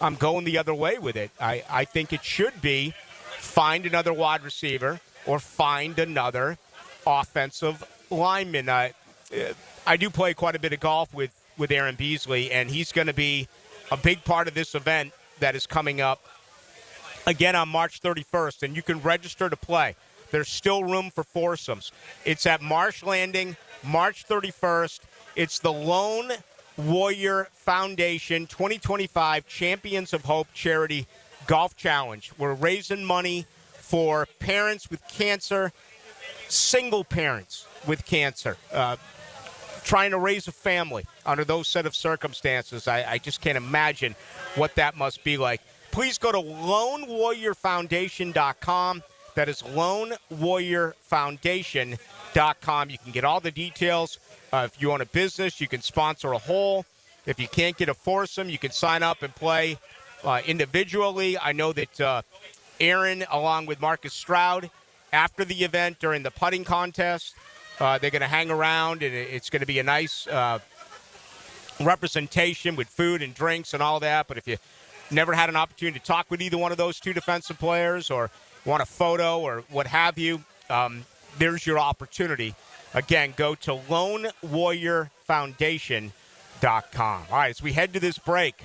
Speaker 2: I'm going the other way with it. I think it should be find another wide receiver or find another offensive lineman. I do play quite a bit of golf with Aaron Beasley, and he's going to be a big part of this event that is coming up again on March 31st, and you can register to play. There's still room for foursomes. It's at Marsh Landing, March 31st. It's the Lone Warrior Foundation 2025 Champions of Hope Charity Golf Challenge. We're raising money for parents with cancer, single parents with cancer, trying to raise a family under those set of circumstances. I just can't imagine what that must be like. Please go to LoneWarriorFoundation.com. That is LoneWarriorFoundation.com. You can get all the details. If you own a business, you can sponsor a hole. If you can't get a foursome, you can sign up and play individually. I know that Aaron, along with Marcus Stroud, after the event during the putting contest, they're going to hang around, and it's going to be a nice representation with food and drinks and all that. But if you never had an opportunity to talk with either one of those two defensive players or want a photo or what have you, there's your opportunity. Again, go to LoneWarriorFoundation.com. All right, as we head to this break,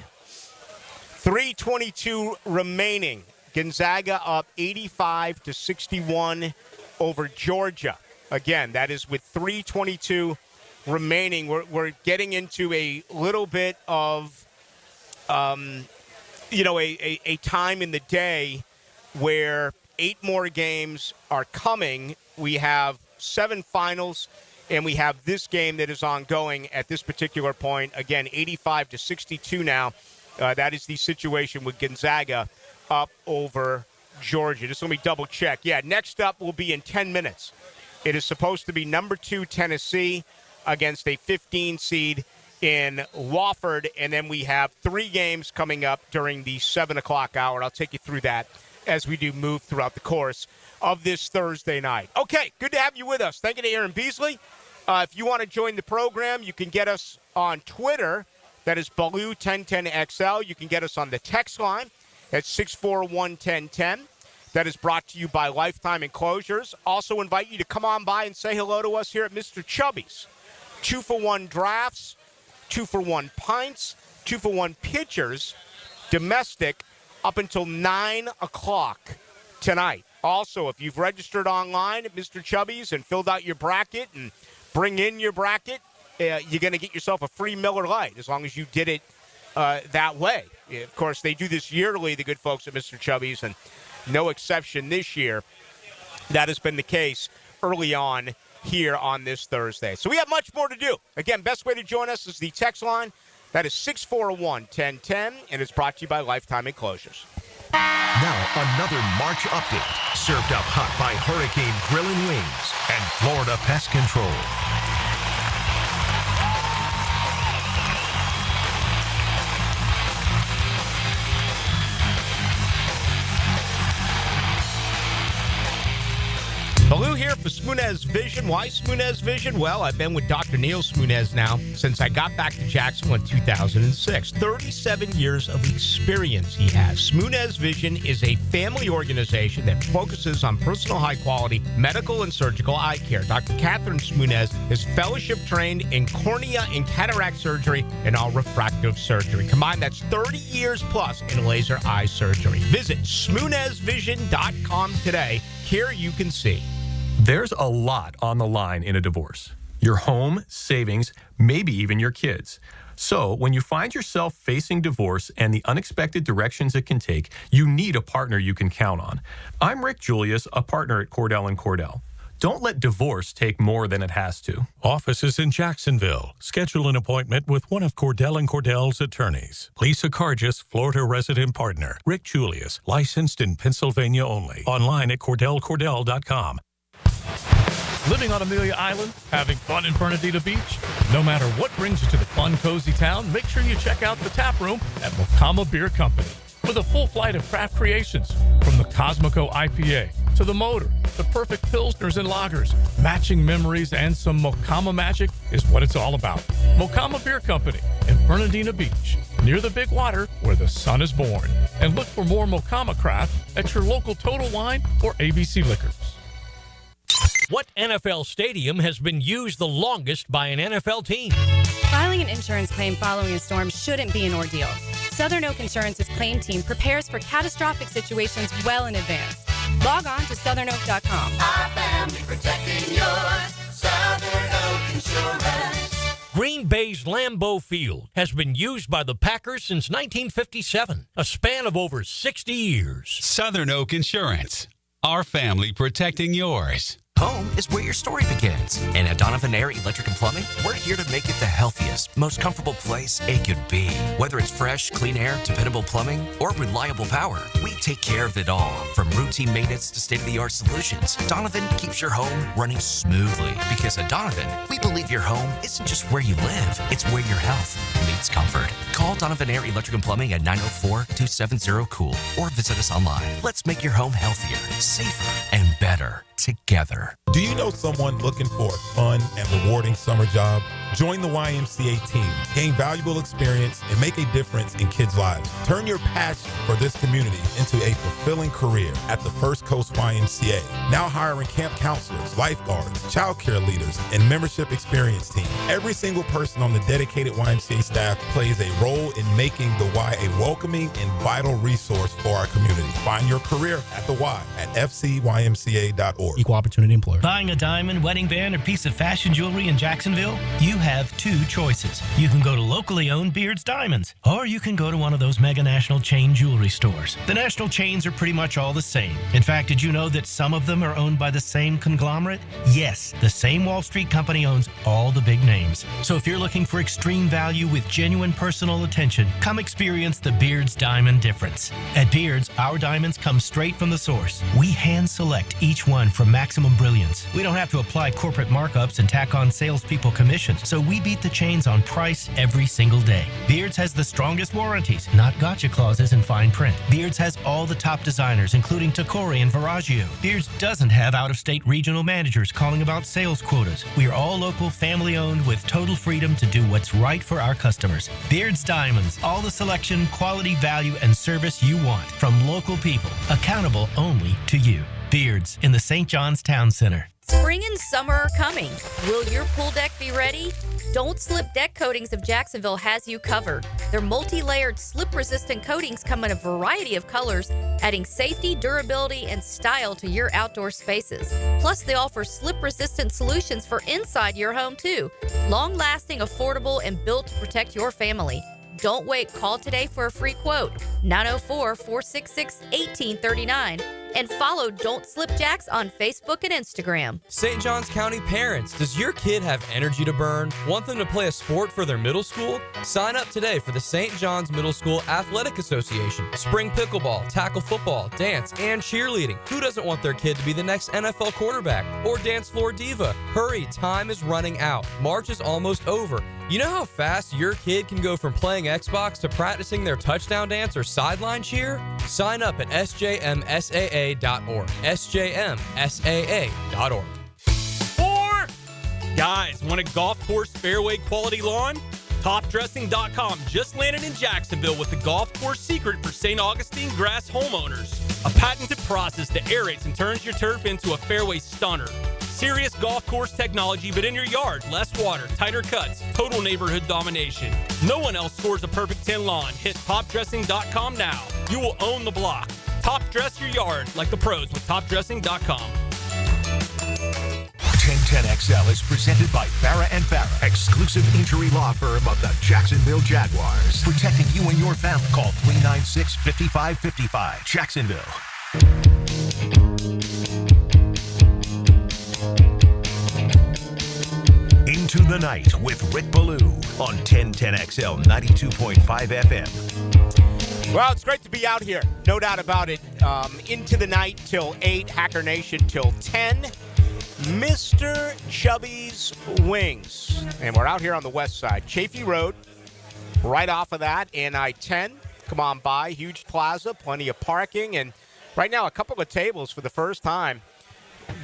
Speaker 2: 3:22 remaining. Gonzaga up 85-61 over Georgia. Again, that is with 3:22 remaining. We're getting into a little bit of, a time in the day where 8 more games are coming. We have 7 finals, and we have this game that is ongoing at this particular point. Again, 85-62 now. That is the situation with Gonzaga up over Georgia. Just let me double check. Yeah, next up will be in 10 minutes. It is supposed to be number 2 Tennessee against a 15 seed in Wofford, and then we have 3 games coming up during the 7 o'clock hour. I'll take you through that as we do move throughout the course of this Thursday night. Okay, good to have you with us. Thank you to Aaron Beasley. If you want to join the program, you can get us on Twitter. That is Ballou1010XL. You can get us on the text line at 641-1010. That is brought to you by Lifetime Enclosures. Also invite you to come on by and say hello to us here at Mr. Chubbys. 2-for-1 drafts, 2-for-1 pints, 2-for-1 pitchers, domestic, up until 9 o'clock tonight. Also, if you've registered online at Mr. Chubbys and filled out your bracket and bring in your bracket, you're going to get yourself a free Miller Lite as long as you did it that way. Of course, they do this yearly, the good folks at Mr. Chubbys, and no exception this year. That has been the case early on here on this Thursday. So we have much more to do. Again, best way to join us is the text line. That is 641-1010, and it's brought to you by Lifetime Enclosures.
Speaker 1: Now, another March update, served up hot by Hurricane Grill and Wings and Florida Pest Control.
Speaker 2: Ballou here for Smoonez Vision. Why Smoonez Vision? Well, I've been with Dr. Neil Smoonez now since I got back to Jacksonville in 2006. 37 years of experience he has. Smoonez Vision is a family organization that focuses on personal high-quality medical and surgical eye care. Dr. Catherine Smoonez is fellowship trained in cornea and cataract surgery and all refractive surgery. Combined, that's 30 years plus in laser eye surgery. Visit SmoonezVision.com today. Here you can see.
Speaker 19: There's a lot on the line in a divorce. Your home, savings, maybe even your kids. So when you find yourself facing divorce and the unexpected directions it can take, you need a partner you can count on. I'm Rick Julius, a partner at Cordell & Cordell. Don't let divorce take more than it has to.
Speaker 20: Offices in Jacksonville. Schedule an appointment with one of Cordell & Cordell's attorneys. Lisa Cargis, Florida resident partner. Rick Julius, licensed in Pennsylvania only. Online at CordellCordell.com.
Speaker 21: Living on Amelia Island? Having fun in Fernandina Beach? No matter what brings you to the fun, cozy town, make sure you check out the tap room at Mocama Beer Company. With a full flight of craft creations, from the Cosmico IPA to the Motor, the perfect Pilsners and lagers, matching memories and some Mocama magic is what it's all about. Mocama Beer Company in Fernandina Beach, near the big water where the sun is born. And look for more Mocama craft at your local Total Wine or ABC Liquors.
Speaker 7: What NFL stadium has been used the longest by an NFL team?
Speaker 22: Filing an insurance claim following a storm shouldn't be an ordeal. Southern Oak Insurance's claim team prepares for catastrophic situations well in advance. Log on to southernoak.com.
Speaker 9: Our family protecting yours. Southern Oak Insurance.
Speaker 7: Green Bay's Lambeau Field has been used by the Packers since 1957, a span of over 60 years.
Speaker 16: Southern Oak Insurance. Our family protecting yours.
Speaker 23: Home is where your story begins. And at Donovan Air Electric and Plumbing, we're here to make it the healthiest, most comfortable place it could be. Whether it's fresh, clean air, dependable plumbing, or reliable power, we take care of it all. From routine maintenance to state-of-the-art solutions, Donovan keeps your home running smoothly. Because at Donovan, we believe your home isn't just where you live, it's where your health meets comfort. Call Donovan Air Electric and Plumbing at 904-270-COOL or visit us online. Let's make your home healthier, safer, and better. better together.
Speaker 3: Do you know someone looking for a fun and rewarding summer job? Join the YMCA team, gain valuable experience, and make a difference in kids' lives. Turn your passion for this community into a fulfilling career at the First Coast YMCA. Now hiring camp counselors, lifeguards, child care leaders, and membership experience team. Every single person on the dedicated YMCA staff plays a role in making the Y a welcoming and vital resource for our community. Find your career at the Y at fcymca.org.
Speaker 5: Equal opportunity employer.
Speaker 6: Buying a diamond, wedding band, or piece of fashion jewelry in Jacksonville? You have two choices. You can go to locally owned Beard's Diamonds, or you can go to one of those mega national chain jewelry stores. The national chains are pretty much all the same. In fact, did you know that some of them are owned by the same conglomerate? Yes, the same Wall Street company owns all the big names. So if you're looking for extreme value with genuine personal attention, come experience the Beard's Diamond difference. At Beard's, our diamonds come straight from the source. We hand select each one for maximum brilliance. We don't have to apply corporate markups and tack on salespeople commissions, so we beat the chains on price every single day. Beard's has the strongest warranties, not gotcha clauses in fine print. Beard's has all the top designers, including Topical and Verragio. Beard's doesn't have out-of-state regional managers calling about sales quotas. We are all local, family-owned with total freedom to do what's right for our customers. Beard's Diamonds, all the selection, quality, value, and service you want from local people, accountable only to you. Beard's in the St. John's Town Center.
Speaker 14: Spring and summer are coming. Will your pool deck be ready? Don't Slip Deck Coatings of Jacksonville has you covered. Their multi-layered slip-resistant coatings come in a variety of colors, adding safety, durability, and style to your outdoor spaces. Plus, they offer slip-resistant solutions for inside your home, too. Long-lasting, affordable, and built to protect your family. Don't wait. Call today for a free quote. 904-466-1839. And follow Don't Slip Jacks on Facebook and Instagram.
Speaker 13: St. Johns County parents, does your kid have energy to burn? Want them to play a sport for their middle school? Sign up today for the St. John's Middle School Athletic Association. Spring pickleball, tackle football, dance, and cheerleading. Who doesn't want their kid to be the next NFL quarterback or dance floor diva? Hurry, time is running out. March is almost over. You know how fast your kid can go from playing Xbox to practicing their touchdown dance or sideline cheer? Sign up at sjmsaa.org. sjmsaa.org.
Speaker 24: Guys, want a golf course fairway quality lawn? Topdressing.com just landed in Jacksonville with the golf course secret for St. Augustine grass homeowners. A patented process that aerates and turns your turf into a fairway stunner. Serious golf course technology, but in your yard. Less water, tighter cuts, total neighborhood domination. No one else scores a perfect 10 lawn. Hit topdressing.com now. You will own the block. Top dress your yard like the pros with topdressing.com.
Speaker 1: 1010XL is presented by Farah and Farah, exclusive injury law firm of the Jacksonville Jaguars. Protecting you and your family. Call 396-5555. Jacksonville. Into the Night with Rick Ballou on 1010XL 92.5 FM.
Speaker 2: Well, it's great to be out here. No doubt about it. Into the Night till 8, Hacker Nation till 10. Mr. Chubbys Wings. And we're out here on the west side. Chafee Road, right off of that, and I-10. Come on by. Huge plaza, plenty of parking. And right now, a couple of tables for the first time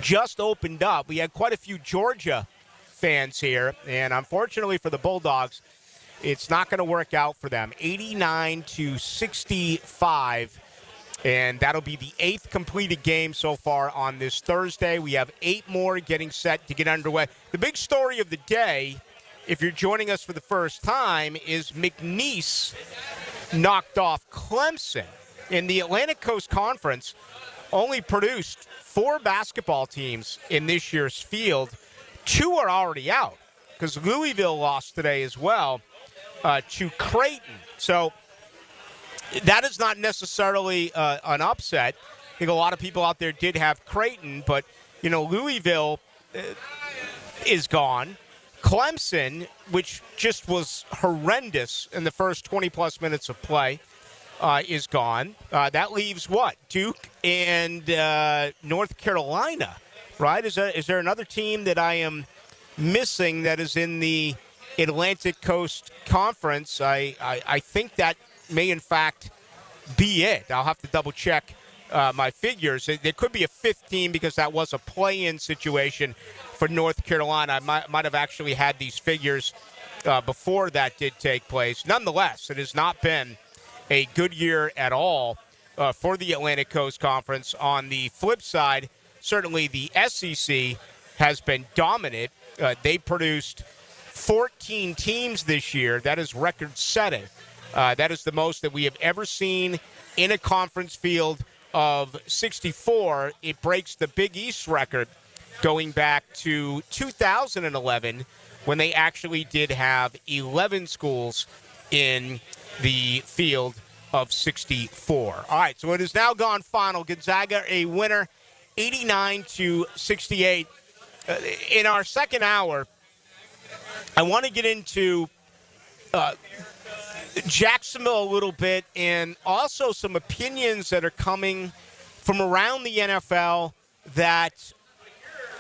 Speaker 2: just opened up. We had quite a few Georgia fans here. And unfortunately for the Bulldogs, it's not going to work out for them. 89-65. And that'll be the 8th completed game so far on this Thursday. We have 8 more getting set to get underway. The big story of the day, if you're joining us for the first time, is McNeese knocked off Clemson. In the Atlantic Coast Conference, only produced 4 basketball teams in this year's field. 2 are already out because Louisville lost today as well to Creighton. So that is not necessarily an upset. I think a lot of people out there did have Creighton, but, you know, Louisville is gone. Clemson, which just was horrendous in the first 20-plus minutes of play, is gone. That leaves what? Duke and North Carolina, right? Is there another team that I am missing that is in the Atlantic Coast Conference? I think that may, in fact, be it. I'll have to double-check my figures. There could be a 15 because that was a play-in situation for North Carolina. I might have actually had these figures before that did take place. Nonetheless, it has not been a good year at all for the Atlantic Coast Conference. On the flip side, certainly the SEC has been dominant. They produced 14 teams this year. That is record-setting. That is the most that we have ever seen in a conference field of 64. It breaks the Big East record going back to 2011 when they actually did have 11 schools in the field of 64. All right, so it has now gone final. Gonzaga a winner, 89-68. In our second hour, I want to get into Jacksonville a little bit and also some opinions that are coming from around the NFL that,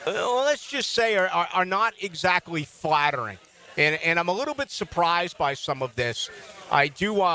Speaker 2: let's just say, are not exactly flattering. And I'm a little bit surprised by some of this. I do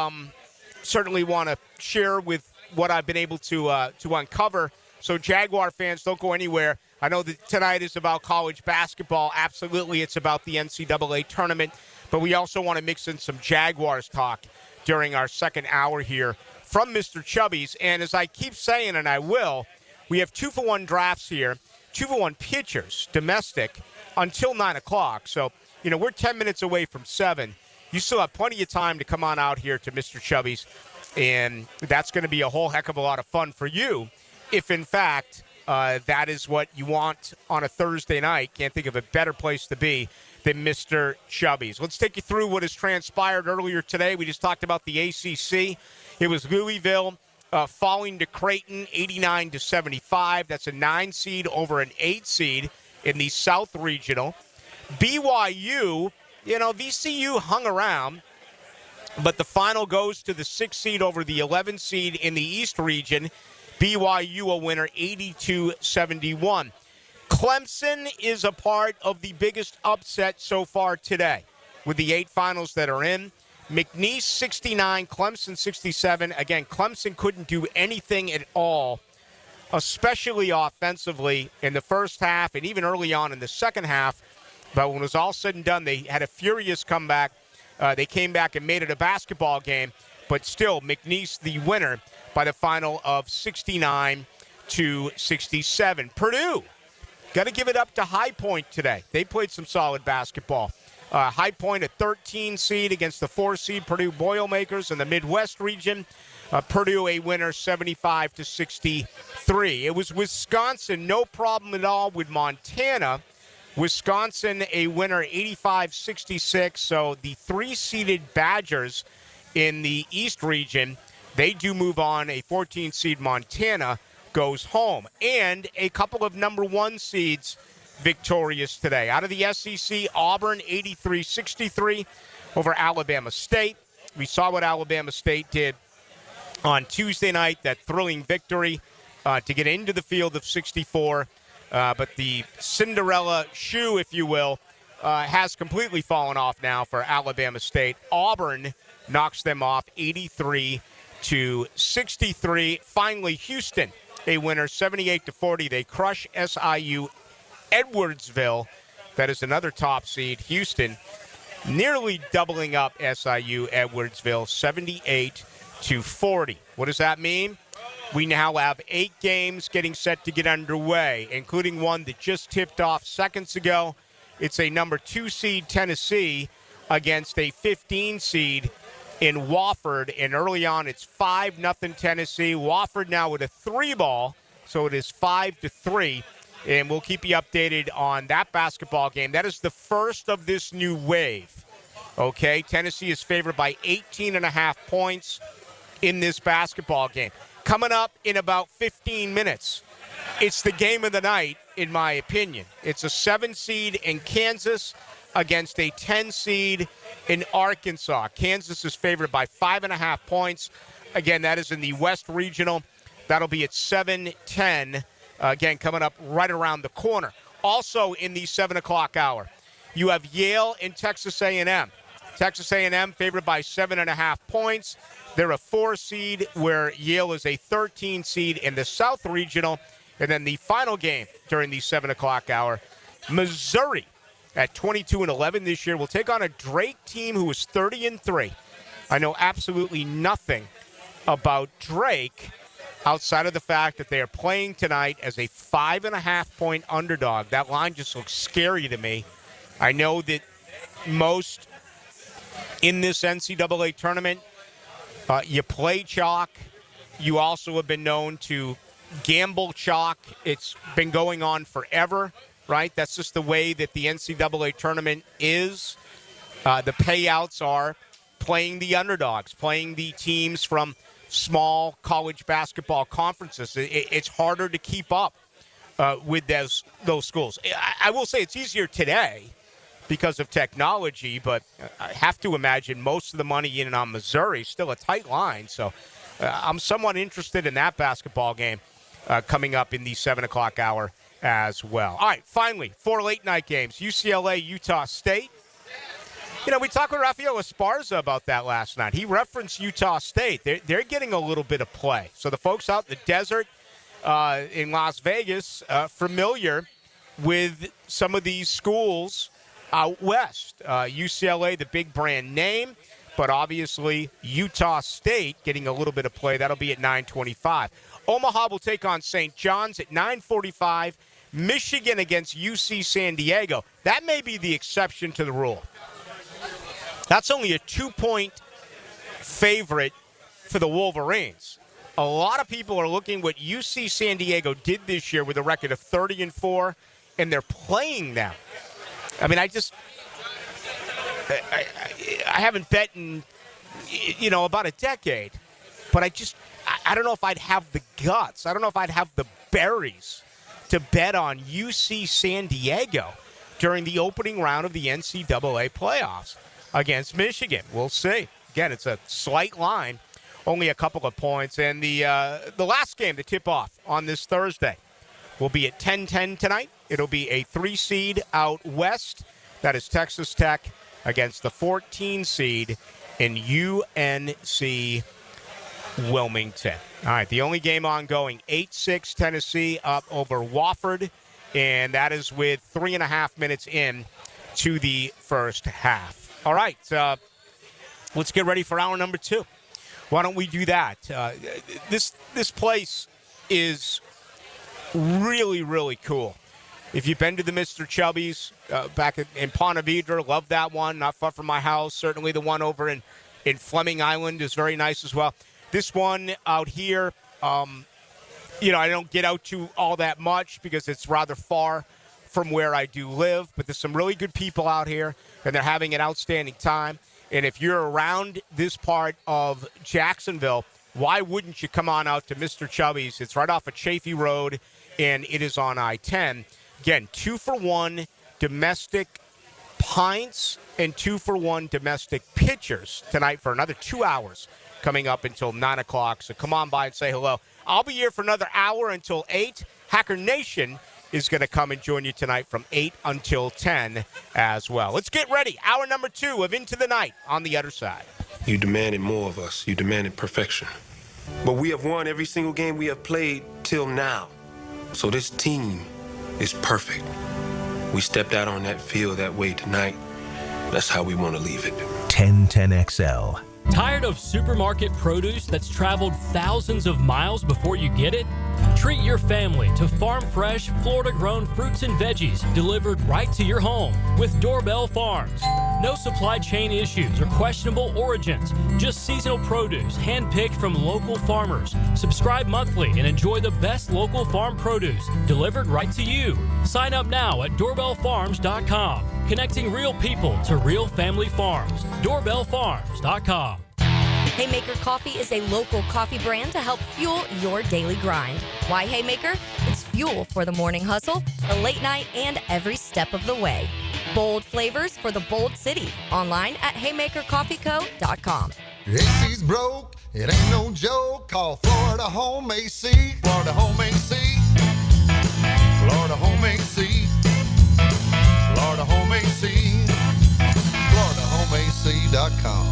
Speaker 2: certainly want to share with what I've been able to uncover. So Jaguar fans, don't go anywhere. I know that tonight is about college basketball. Absolutely, it's about the NCAA tournament. But we also want to mix in some Jaguars talk during our second hour here from Mr. Chubbys. And as I keep saying, and I will, we have 2-for-1 drafts here, 2-for-1 pitchers, domestic, until 9 o'clock. So, we're 10 minutes away from 7. You still have plenty of time to come on out here to Mr. Chubbys. And that's going to be a whole heck of a lot of fun for you if, in fact, that is what you want on a Thursday night. Can't think of a better place to be than Mr. Chubbys. Let's take you through what has transpired earlier today. We just talked about the ACC. It was Louisville falling to Creighton 89-75. That's a 9 seed over an 8 seed in the South Regional. BYU, VCU hung around, but the final goes to the 6 seed over the 11 seed in the East Region. BYU a winner 82-71. Clemson is a part of the biggest upset so far today with the 8 finals that are in. McNeese 69, Clemson 67. Again, Clemson couldn't do anything at all, especially offensively in the first half and even early on in the second half. But when it was all said and done, they had a furious comeback. They came back and made it a basketball game. But still, McNeese the winner by the final of 69-67. Purdue, got to give it up to High Point today. They played some solid basketball. High Point, a 13 seed against the 4 seed Purdue Boilermakers in the Midwest region. Purdue a winner 75-63. It was Wisconsin, no problem at all with Montana. Wisconsin a winner 85-66. So the 3-seeded Badgers in the East region, they do move on. A 14 seed Montana goes home. And a couple of number 1 seeds victorious today. Out of the SEC, Auburn 83-63 over Alabama State. We saw what Alabama State did on Tuesday night, that thrilling victory to get into the field of 64. But the Cinderella shoe, if you will, has completely fallen off now for Alabama State. Auburn knocks them off 83-63. Finally, Houston, a winner 78-40. They crush SIU Edwardsville. That is another top seed. Houston nearly doubling up SIU Edwardsville 78-40. What does that mean? We now have 8 games getting set to get underway, including one that just tipped off seconds ago. It's a number 2 seed Tennessee against a 15 seed in Wofford, and early on it's 5-0 Tennessee. Wofford now with a 3-ball, so it is 5-3, and we'll keep you updated on that basketball game. That is the first of this new wave, okay? Tennessee is favored by 18.5 points in this basketball game. Coming up in about 15 minutes, it's the game of the night, in my opinion. It's a 7 seed in Kansas against a 10 seed in Arkansas. Kansas is favored by 5.5 points. Again, that is in the West Regional. That'll be at 7:10. Again, coming up right around the corner. Also in the 7 o'clock hour, you have Yale and Texas A&M. Texas A&M favored by 7.5 points. They're a 4 seed, where Yale is a 13 seed in the South Regional. And then the final game during the 7 o'clock hour, Missouri at 22-11 this year will take on a Drake team who is 30-3. I know absolutely nothing about Drake outside of the fact that they are playing tonight as a 5.5-point underdog. That line just looks scary to me. I know that most in this NCAA tournament, you play chalk. You also have been known to gamble chalk. It's been going on forever, right? That's just the way that the NCAA tournament is. The payouts are playing the underdogs, playing the teams from small college basketball conferences. It's harder to keep up with those schools. I will say it's easier today because of technology, but I have to imagine most of the money in and on Missouri is still a tight line. So I'm somewhat interested in that basketball game coming up in the 7 o'clock hour as well. All right, finally, 4 late-night games. UCLA, Utah State. You know, we talked with Rafael Esparza about that last night. He referenced Utah State. They're getting a little bit of play. So the folks out in the desert in Las Vegas, familiar with some of these schools out west. UCLA, the big brand name, but obviously Utah State getting a little bit of play. That'll be at 9:25. Omaha will take on St. John's at 9:45. Michigan against UC San Diego. That may be the exception to the rule. That's only a 2-point favorite for the Wolverines. A lot of people are looking what UC San Diego did this year with a record of 30-4, and they're playing them. I mean, I haven't bet in, about a decade, but I don't know if I'd have the guts. I don't know if I'd have the berries to bet on UC San Diego during the opening round of the NCAA playoffs against Michigan. We'll see. Again, it's a slight line, only a couple of points. And the last game, the tip-off on this Thursday, will be at 10:10 tonight. It'll be a 3 seed out west. That is Texas Tech against the 14 seed in UNC Wilmington. All right, the only game ongoing, 8-6 Tennessee up over Wofford, and that is with 3.5 minutes in to the first half. All right, let's get ready for hour number 2. Why don't we do that? This place is really, really cool. If you've been to the Mr. Chubbys back in Ponte Vedra, love that one, not far from my house. Certainly the one over in Fleming Island is very nice as well. This one out here, I don't get out to all that much because it's rather far from where I do live, but there's some really good people out here, and they're having an outstanding time. And if you're around this part of Jacksonville, why wouldn't you come on out to Mr. Chubbys? It's right off of Chafee Road, and it is on I-10. Again, 2-for-1 domestic pints and 2-for-1 domestic pitchers tonight for another 2 hours coming up until 9 o'clock. So come on by and say hello. I'll be here for another hour until 8. Hacker Nation is going to come and join you tonight from 8 until 10 as well. Let's get ready. Hour number 2 of Into the Night on the other side.
Speaker 5: You demanded more of us. You demanded perfection. But we have won every single game we have played till now. So this team is perfect. We stepped out on that field that way tonight. That's how we want to leave it.
Speaker 1: 1010XL.
Speaker 8: Tired of supermarket produce that's traveled thousands of miles before you get it? Treat your family to farm-fresh, Florida-grown fruits and veggies delivered right to your home with Doorbell Farms. No supply chain issues or questionable origins, just seasonal produce hand-picked from local farmers. Subscribe monthly and enjoy the best local farm produce delivered right to you. Sign up now at doorbellfarms.com, connecting real people to real family farms. Doorbellfarms.com.
Speaker 10: Haymaker Coffee is a local coffee brand to help fuel your daily grind. Why Haymaker? It's fuel for the morning hustle, the late night, and every step of the way. Bold flavors for the bold city. Online at haymakercoffeeco.com.
Speaker 11: AC's broke, it ain't no joke. Call Florida Home AC. Florida Home AC. Florida Home AC. Florida Home AC. Florida Home AC. topical.com.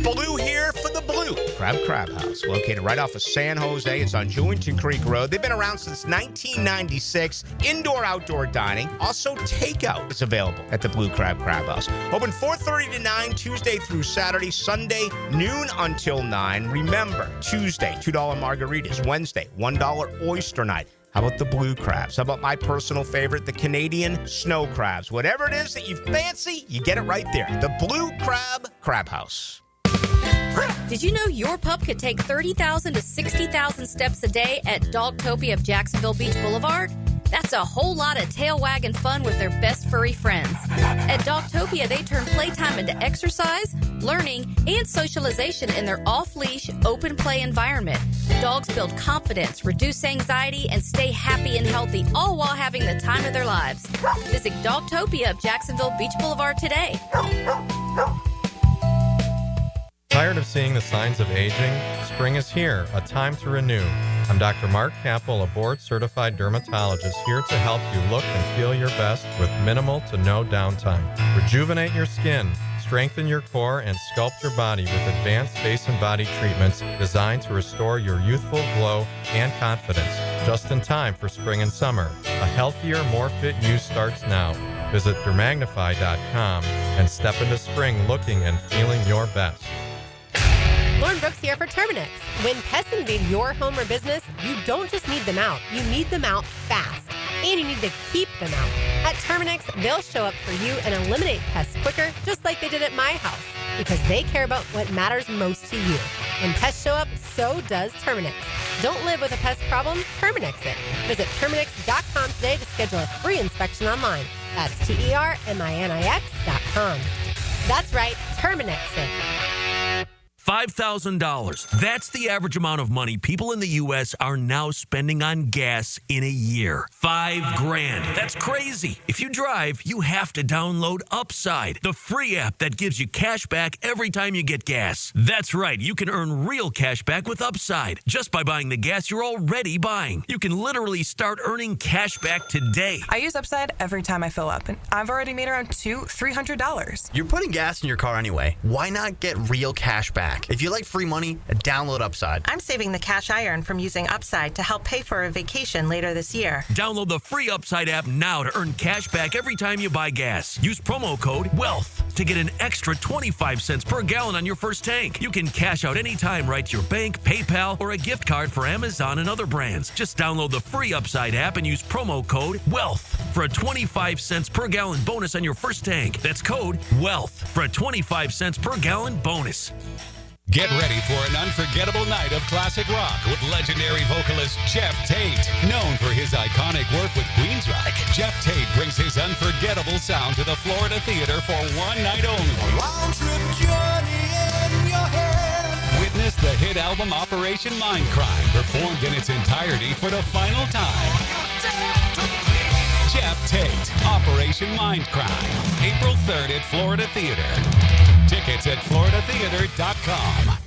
Speaker 2: Ballou here for the Blue Crab House, located right off of San Jose. It's on Jewington Creek Road. They've been around since 1996. Indoor-outdoor dining. Also, takeout is available at the Blue Crab House. Open 4:30 to 9, Tuesday through Saturday. Sunday, noon until 9. Remember, Tuesday, $2 margaritas. Wednesday, $1 oyster night. How about the blue crabs? How about my personal favorite, the Canadian snow crabs? Whatever it is that you fancy, you get it right there. The Blue Crab House.
Speaker 14: Did you know your pup could take 30,000 to 60,000 steps a day at Dogtopia of Jacksonville Beach Boulevard? That's a whole lot of tail wagging fun with their best furry friends. At Dogtopia, they turn playtime into exercise, learning, and socialization in their off-leash, open play environment. Dogs build confidence, reduce anxiety, and stay happy and healthy, all while having the time of their lives. Visit Dogtopia of Jacksonville Beach Boulevard today.
Speaker 4: Tired of seeing the signs of aging? Spring is here, a time to renew. I'm Dr. Mark Capel, a board-certified dermatologist, here to help you look and feel your best with minimal to no downtime. Rejuvenate your skin, strengthen your core, and sculpt your body with advanced face and body treatments designed to restore your youthful glow and confidence. Just in time for spring and summer. A healthier, more fit you starts now. Visit dermagnify.com and step into spring looking and feeling your best.
Speaker 12: Lauren Brooks here for Terminix. When pests invade your home or business, you don't just need them out, you need them out fast. And you need to keep them out. At Terminix, they'll show up for you and eliminate pests quicker, just like they did at my house, because they care about what matters most to you. When pests show up, so does Terminix. Don't live with a pest problem, Terminix it. Visit Terminix.com today to schedule a free inspection online. That's TERMINIX.com. That's right, Terminix it.
Speaker 15: $5,000. That's the average amount of money people in the U.S. are now spending on gas in a year. $5,000. That's crazy. If you drive, you have to download Upside, the free app that gives you cash back every time you get gas. That's right. You can earn real cash back with Upside just by buying the gas you're already buying. You can literally start earning cash back today.
Speaker 17: I use Upside every time I fill up, and I've already made around $200-$300.
Speaker 25: You're putting gas in your car anyway. Why not get real cash back? If you like free money, download Upside.
Speaker 26: I'm saving the cash I earn from using Upside to help pay for a vacation later this year.
Speaker 15: Download the free Upside app now to earn cash back every time you buy gas. Use promo code WEALTH to get an extra 25 cents per gallon on your first tank. You can cash out anytime right to your bank, PayPal, or a gift card for Amazon and other brands. Just download the free Upside app and use promo code WEALTH for a 25 cents per gallon bonus on your first tank. That's code WEALTH for a 25 cents per gallon bonus.
Speaker 16: Get ready for an unforgettable night of classic rock with legendary vocalist Jeff Tate. Known for his iconic work with Queensryche, Jeff Tate brings his unforgettable sound to the Florida Theater for one night only.
Speaker 9: Round-trip journey in your head.
Speaker 16: Witness the hit album Operation Mindcrime, performed in its entirety for the final time. Jeff Tate, Operation Mindcrime, April 3rd at Florida Theater. Tickets at floridatheater.com.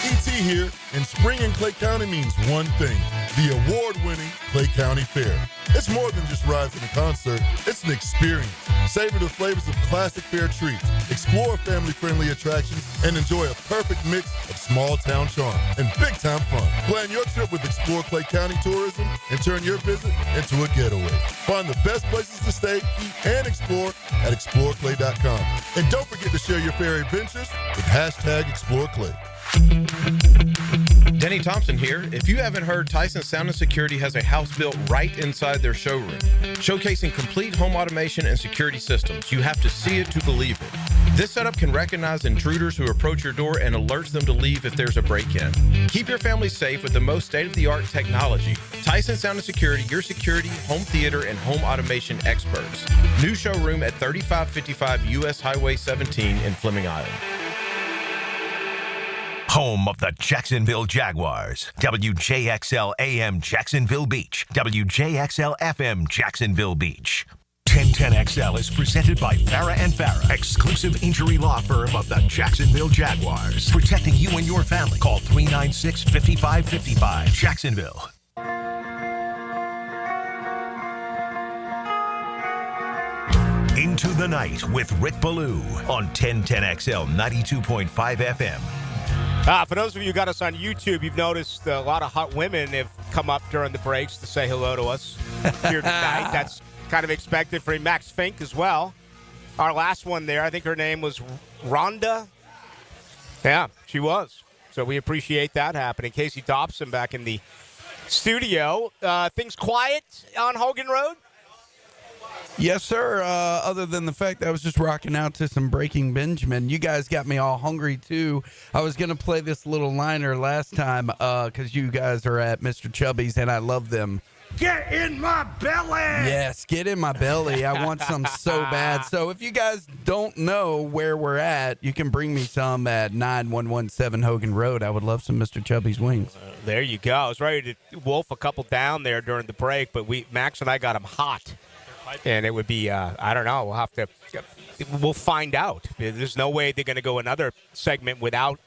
Speaker 27: E.T. here, and spring in Clay County means one thing: the award-winning Clay County Fair. It's more than just rides and a concert, it's an experience. Savor the flavors of classic fair treats, explore family-friendly attractions, and enjoy a perfect mix of small-town charm and big-time fun. Plan your trip with Explore Clay County Tourism and turn your visit into a getaway. Find the best places to stay, eat, and explore at exploreclay.com. And don't forget to share your fair adventures with #ExploreClay.
Speaker 28: Denny Thompson here. If you haven't heard, Tyson Sound and Security has a house built right inside their showroom, showcasing complete home automation and security systems. You have to see it to believe it. This setup can recognize intruders who approach your door and alerts them to leave if there's a break-in. Keep your family safe with the most state-of-the-art technology. Tyson Sound and Security, your security, home theater, and home automation experts. New showroom at 3555 U.S. Highway 17 in Fleming Island.
Speaker 1: Home of the Jacksonville Jaguars. WJXL AM Jacksonville Beach. WJXL FM Jacksonville Beach. 1010XL is presented by Farah & Farah, exclusive injury law firm of the Jacksonville Jaguars. Protecting you and your family. Call 396-5555. Jacksonville. Into the the Night with Rick Ballou on 1010XL 92.5 FM.
Speaker 2: For those of you who got us on YouTube, you've noticed a lot of hot women have come up during the breaks to say hello to us here tonight. That's kind of expected for Max Fink as well. Our last one there, I think her name was Rhonda. Yeah, she was. So we appreciate that happening. Casey Dobson back in the studio. Things quiet on Hogan Road?
Speaker 3: Yes, sir. Other than the fact that I was just rocking out to some Breaking Benjamin. You guys got me all hungry, too. I was going to play this little liner last time because you guys are at Mr. Chubbys, and I love them.
Speaker 9: Get in my belly!
Speaker 3: Yes, get in my belly. I want some so bad. So if you guys don't know where we're at, you can bring me some at 9117 Hogan Road. I would love some Mr. Chubbys wings.
Speaker 2: There you go. I was ready to wolf a couple down there during the break, but Max and I got them hot. And it would be, I don't know, we'll find out. There's no way they're going to go another segment without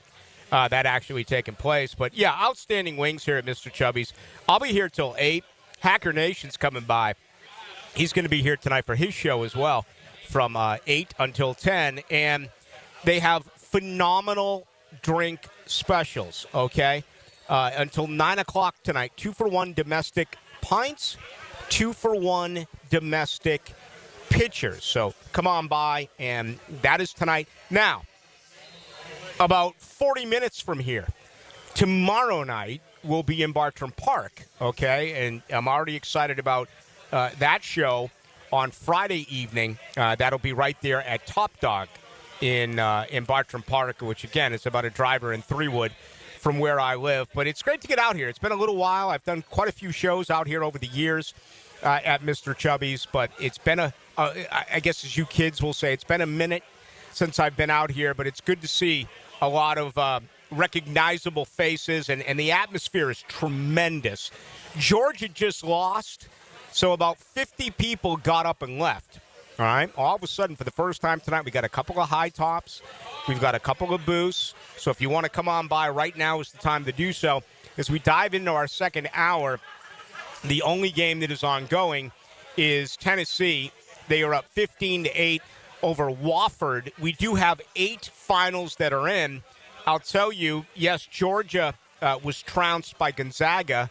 Speaker 2: that actually taking place. But, yeah, outstanding wings here at Mr. Chubbys. I'll be here till 8. Hacker Nation's coming by. He's going to be here tonight for his show as well from 8 until 10. And they have phenomenal drink specials, okay? Until 9 o'clock tonight. 2-for-1 domestic pints, 2-for-1 domestic pitchers. So come on by, and that is tonight. Now, about 40 minutes from here, tomorrow night, we'll be in Bartram Park, okay? And I'm already excited about that show on Friday evening. That'll be right there at Top Dog in Bartram Park, which, again, is about a driver in Threewood from where I live. But it's great to get out here. It's been a little while. I've done quite a few shows out here over the years at Mr. Chubbys, but it's been I guess as you kids will say, it's been a minute since I've been out here, but it's good to see a lot of recognizable faces, and the atmosphere is tremendous. Georgia just lost, so about 50 people got up and left. All right? All of a sudden, for the first time tonight, we got a couple of high tops. We've got a couple of booths. So if you want to come on by, right now is the time to do so. As we dive into our second hour, the only game that is ongoing is Tennessee. They are up 15-8 over Wofford. We do have 8 finals that are in. I'll tell you, yes, Georgia was trounced by Gonzaga,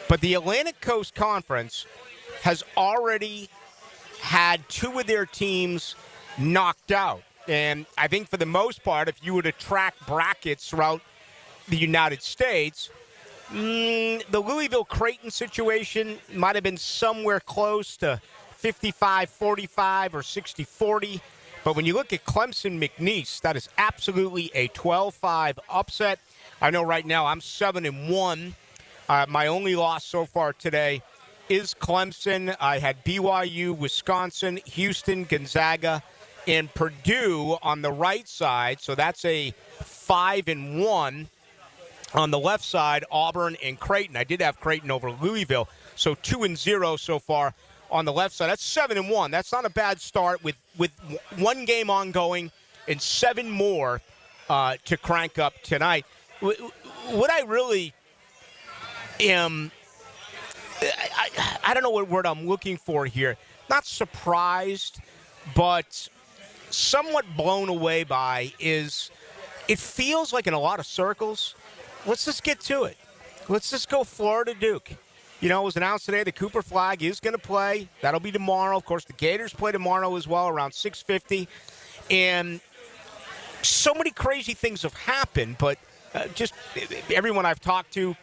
Speaker 2: but the Atlantic Coast Conference has already had 2 of their teams knocked out. And I think for the most part, if you were to track brackets throughout the United States, the Louisville-Creighton situation might have been somewhere close to 55-45 or 60-40. But when you look at Clemson-McNeese, that is absolutely a 12-5 upset. I know right now I'm 7-1. My only loss so far today is Clemson. I had BYU, Wisconsin, Houston, Gonzaga, and Purdue on the right side. So that's a 5-1. On the left side, Auburn and Creighton. I did have Creighton over Louisville. So 2-0 so far on the left side. That's 7-1. That's not a bad start with 1 game ongoing and 7 more to crank up tonight. What I really am, I don't know what word I'm looking for here. Not surprised, but somewhat blown away by is it feels like in a lot of circles, let's just get to it. Let's just go Florida Duke. You know, it was announced today the Cooper Flag is going to play. That'll be tomorrow. Of course, the Gators play tomorrow as well, around 6:50. And so many crazy things have happened, but just everyone I've talked to,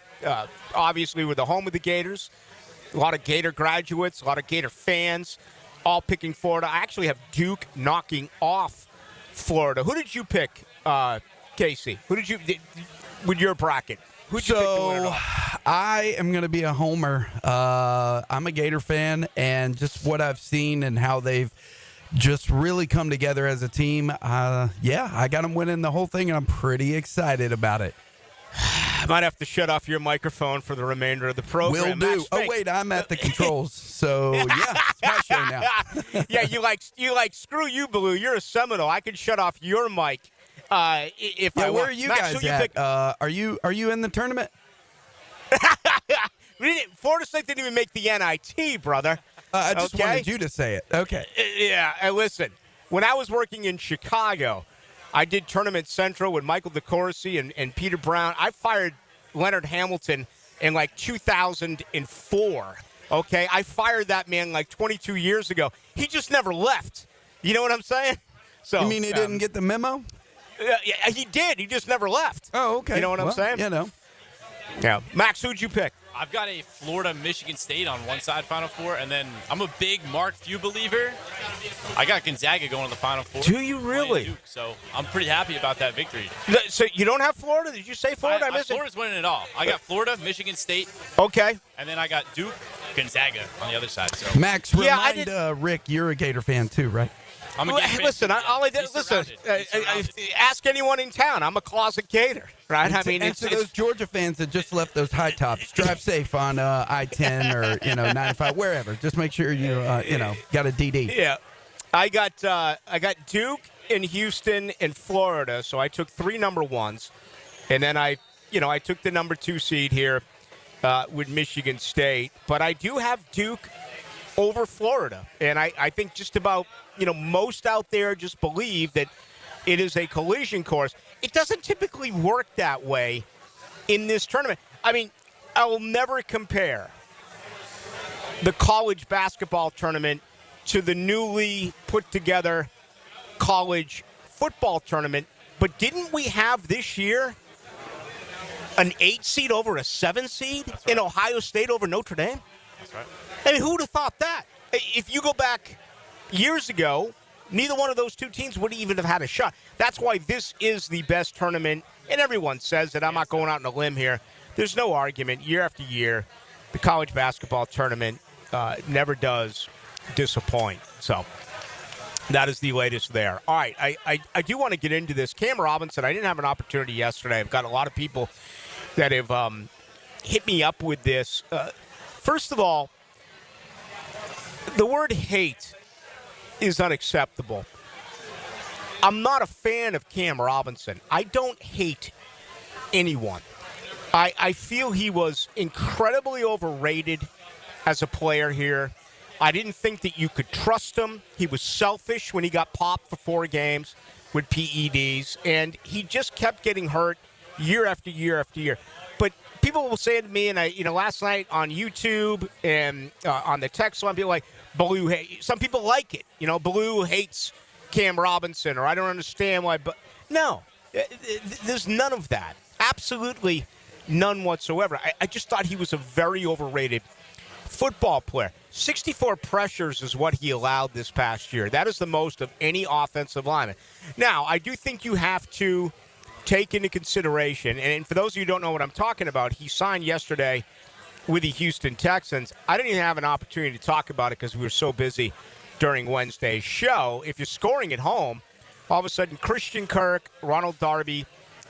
Speaker 2: obviously we're the home of the Gators. A lot of Gator graduates, a lot of Gator fans, all picking Florida. I actually have Duke knocking off Florida. Who did you pick, Casey? Who did you with your bracket? Who'd you pick to win it all?
Speaker 3: I am going to be a homer. I'm a Gator fan, and just what I've seen and how they've just really come together as a team. I got them winning the whole thing, and I'm pretty excited about it.
Speaker 2: I might have to shut off your microphone for the remainder of the program.
Speaker 3: Will do. Oh, wait, I'm at the controls, so yeah, it's my show now.
Speaker 2: Yeah, you like screw you, Ballou. You're a Seminole. I can shut off your mic if I want.
Speaker 3: Where are you guys at? Are you in the tournament?
Speaker 2: Florida State didn't even make the NIT, brother.
Speaker 3: I just wanted you to say it. Okay.
Speaker 2: Yeah, listen. when I was working in Chicago, I did Tournament Central with Michael DeCourcy and Peter Brown. I fired Leonard Hamilton in like 2004. Okay, I fired that man like 22 years ago. He just never left. You know what I'm saying? So
Speaker 3: you mean he didn't get the memo?
Speaker 2: Yeah, he did. He just never left.
Speaker 3: Oh, okay.
Speaker 2: You know what I'm saying?
Speaker 3: You know.
Speaker 2: Yeah. Max, who'd you pick?
Speaker 6: I've got a Florida-Michigan State on one side Final Four, and then I'm a big Mark Few believer. I got Gonzaga going to the Final Four.
Speaker 2: Do you really?
Speaker 6: Duke, so I'm pretty happy about that victory.
Speaker 2: So you don't have Florida? Did you say Florida? I missed
Speaker 6: Florida's winning it all. I got Florida, Michigan State.
Speaker 2: Okay.
Speaker 6: And then I got Duke, Gonzaga on the other side. So
Speaker 3: Max, remind Rick, you're a Gator fan too, right?
Speaker 6: I'm a
Speaker 2: well,
Speaker 6: Gator fan.
Speaker 2: listen, all I did, listen. Ask anyone in town. I'm a closet Gator, right? I mean,
Speaker 3: and to those Georgia fans that just left those high tops, drive safe on I-10 or 95, wherever. Just make sure you got a DD.
Speaker 2: Yeah, I got Duke in Houston and Florida, so I took 3 number ones, and then I took the number 2 seed here with Michigan State, but I do have Duke over Florida, and I think just about most out there just believe that it is a collision course. It doesn't typically work that way in this tournament. I mean, I will never compare the college basketball tournament to the newly put together college football tournament, but didn't we have this year an 8 seed over a 7 seed in Ohio State over Notre Dame?
Speaker 6: That's right.
Speaker 2: I mean, who would have thought that? If you go back years ago, neither one of those two teams would even have had a shot. That's why this is the best tournament, and everyone says that. I'm not going out on a limb here. There's no argument. Year after year, the college basketball tournament never does disappoint. So that is the latest there. All right, I do want to get into this. Cam Robinson, I didn't have an opportunity yesterday. I've got a lot of people that have hit me up with this. First of all, the word hate is unacceptable. I'm not a fan of Cam Robinson. I don't hate anyone. I feel he was incredibly overrated as a player here. I didn't think that you could trust him. He was selfish when he got popped for 4 games with PEDs, and he just kept getting hurt year after year after year. But people will say to me, and last night on YouTube and on the text line, people like, Ballou, some people like it. Ballou hates Cam Robinson, or I don't understand why. But no, there's none of that. Absolutely none whatsoever. I just thought he was a very overrated football player. 64 pressures is what he allowed this past year. That is the most of any offensive lineman. Now, I do think you have to take into consideration, and for those of you who don't know what I'm talking about, he signed yesterday with the Houston Texans. I didn't even have an opportunity to talk about it because we were so busy during Wednesday's show. If you're scoring at home, all of a sudden Christian Kirk, Ronald Darby,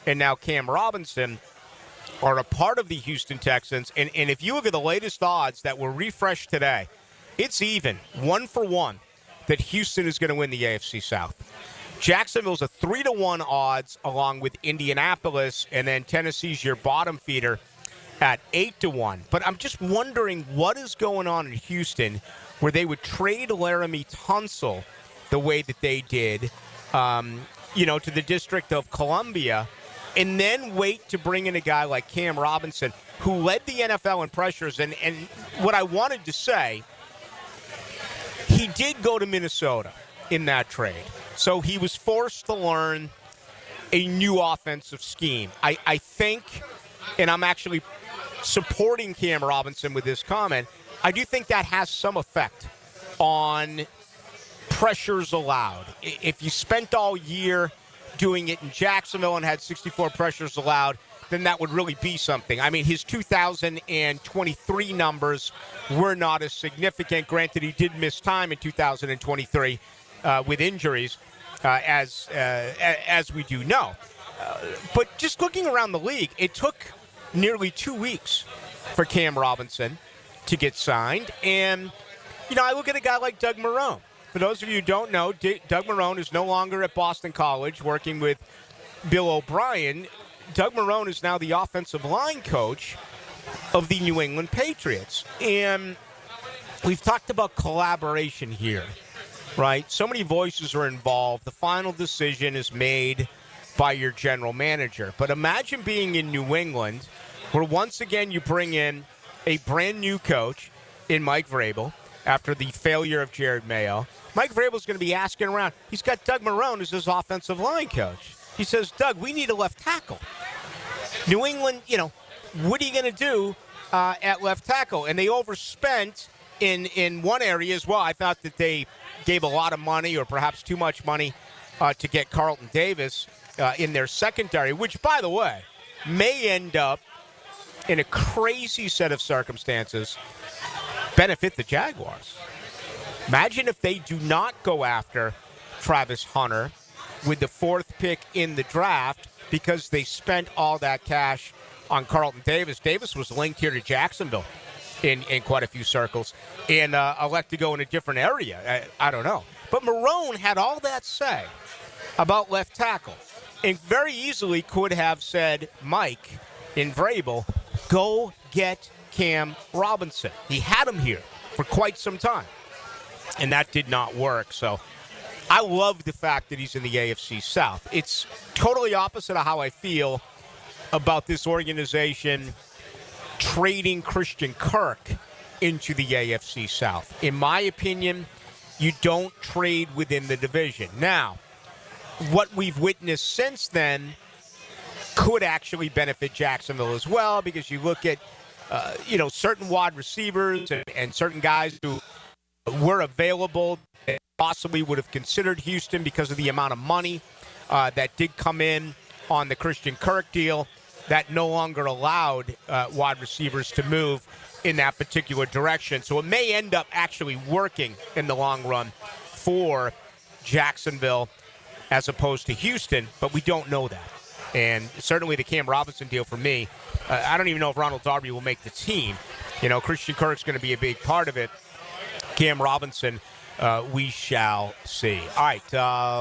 Speaker 2: and now Cam Robinson are a part of the Houston Texans. And if you look at the latest odds that were refreshed today, it's even 1-for-1 that Houston is going to win the AFC South. Jacksonville's a 3-to-1 odds along with Indianapolis, and then Tennessee's your bottom feeder at 8-to-1. But I'm just wondering what is going on in Houston where they would trade Laramie Tunsil the way that they did, to the District of Columbia, and then wait to bring in a guy like Cam Robinson, who led the NFL in pressures. And what I wanted to say, he did go to Minnesota in that trade. So he was forced to learn a new offensive scheme. I think, and I'm actually supporting Cam Robinson with this comment, I do think that has some effect on pressures allowed. If you spent all year doing it in Jacksonville and had 64 pressures allowed, then that would really be something. I mean, his 2023 numbers were not as significant. Granted, he did miss time in 2023 with injuries, as we do know. But just looking around the league, it took nearly 2 weeks for Cam Robinson to get signed. And, I look at a guy like Doug Marrone. For those of you who don't know, Doug Marrone is no longer at Boston College working with Bill O'Brien. Doug Marrone is now the offensive line coach of the New England Patriots. And we've talked about collaboration here right? So many voices are involved. The final decision is made by your general manager. But imagine being in New England, where once again you bring in a brand new coach in Mike Vrabel after the failure of Jared Mayo. Mike Vrabel's going to be asking around. He's got Doug Marrone as his offensive line coach. He says, Doug, we need a left tackle. New England, what are you going to do at left tackle? And they overspent in one area as well. I thought that they gave a lot of money, or perhaps too much money, to get Carlton Davis in their secondary, which, by the way, may end up, in a crazy set of circumstances, benefit the Jaguars. Imagine if they do not go after Travis Hunter with the 4th pick in the draft because they spent all that cash on Carlton Davis. Davis was linked here to Jacksonville in quite a few circles and elect to go in a different area. I don't know. But Marrone had all that say about left tackle and very easily could have said, Mike in Vrabel, go get Cam Robinson. He had him here for quite some time, and that did not work. So I love the fact that he's in the AFC South. It's totally opposite of how I feel about this organization trading Christian Kirk into the AFC South. In my opinion, you don't trade within the division. Now, what we've witnessed since then could actually benefit Jacksonville as well, because you look at, certain wide receivers and certain guys who were available and possibly would have considered Houston because of the amount of money that did come in on the Christian Kirk deal that no longer allowed wide receivers to move in that particular direction. So it may end up actually working in the long run for Jacksonville as opposed to Houston, but we don't know that. And certainly the Cam Robinson deal for me, I don't even know if Ronald Darby will make the team. Christian Kirk's going to be a big part of it. Cam Robinson, we shall see. All right,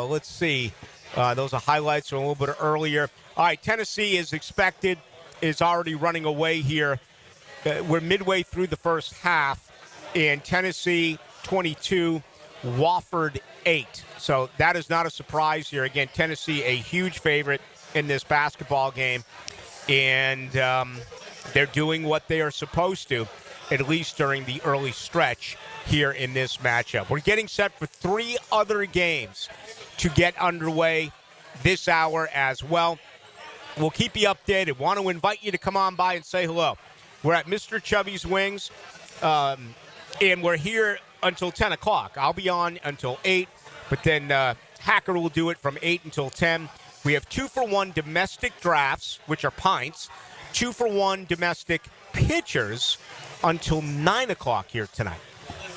Speaker 2: let's see. Those are highlights from a little bit earlier. All right, Tennessee is already running away here. We're midway through the first half, and Tennessee 22, Wofford 8. So that is not a surprise here. Again, Tennessee, a huge favorite in this basketball game, and they're doing what they are supposed to, at least during the early stretch here in this matchup. We're getting set for 3 other games to get underway this hour as well. We'll keep you updated. Want to invite you to come on by and say hello. We're at Mr. Chubbys Wings, and we're here until 10 o'clock. I'll be on until 8, but then Hacker will do it from 8 until 10. We have 2-for-1 domestic drafts, which are pints, 2-for-1 domestic pitchers until 9 o'clock here tonight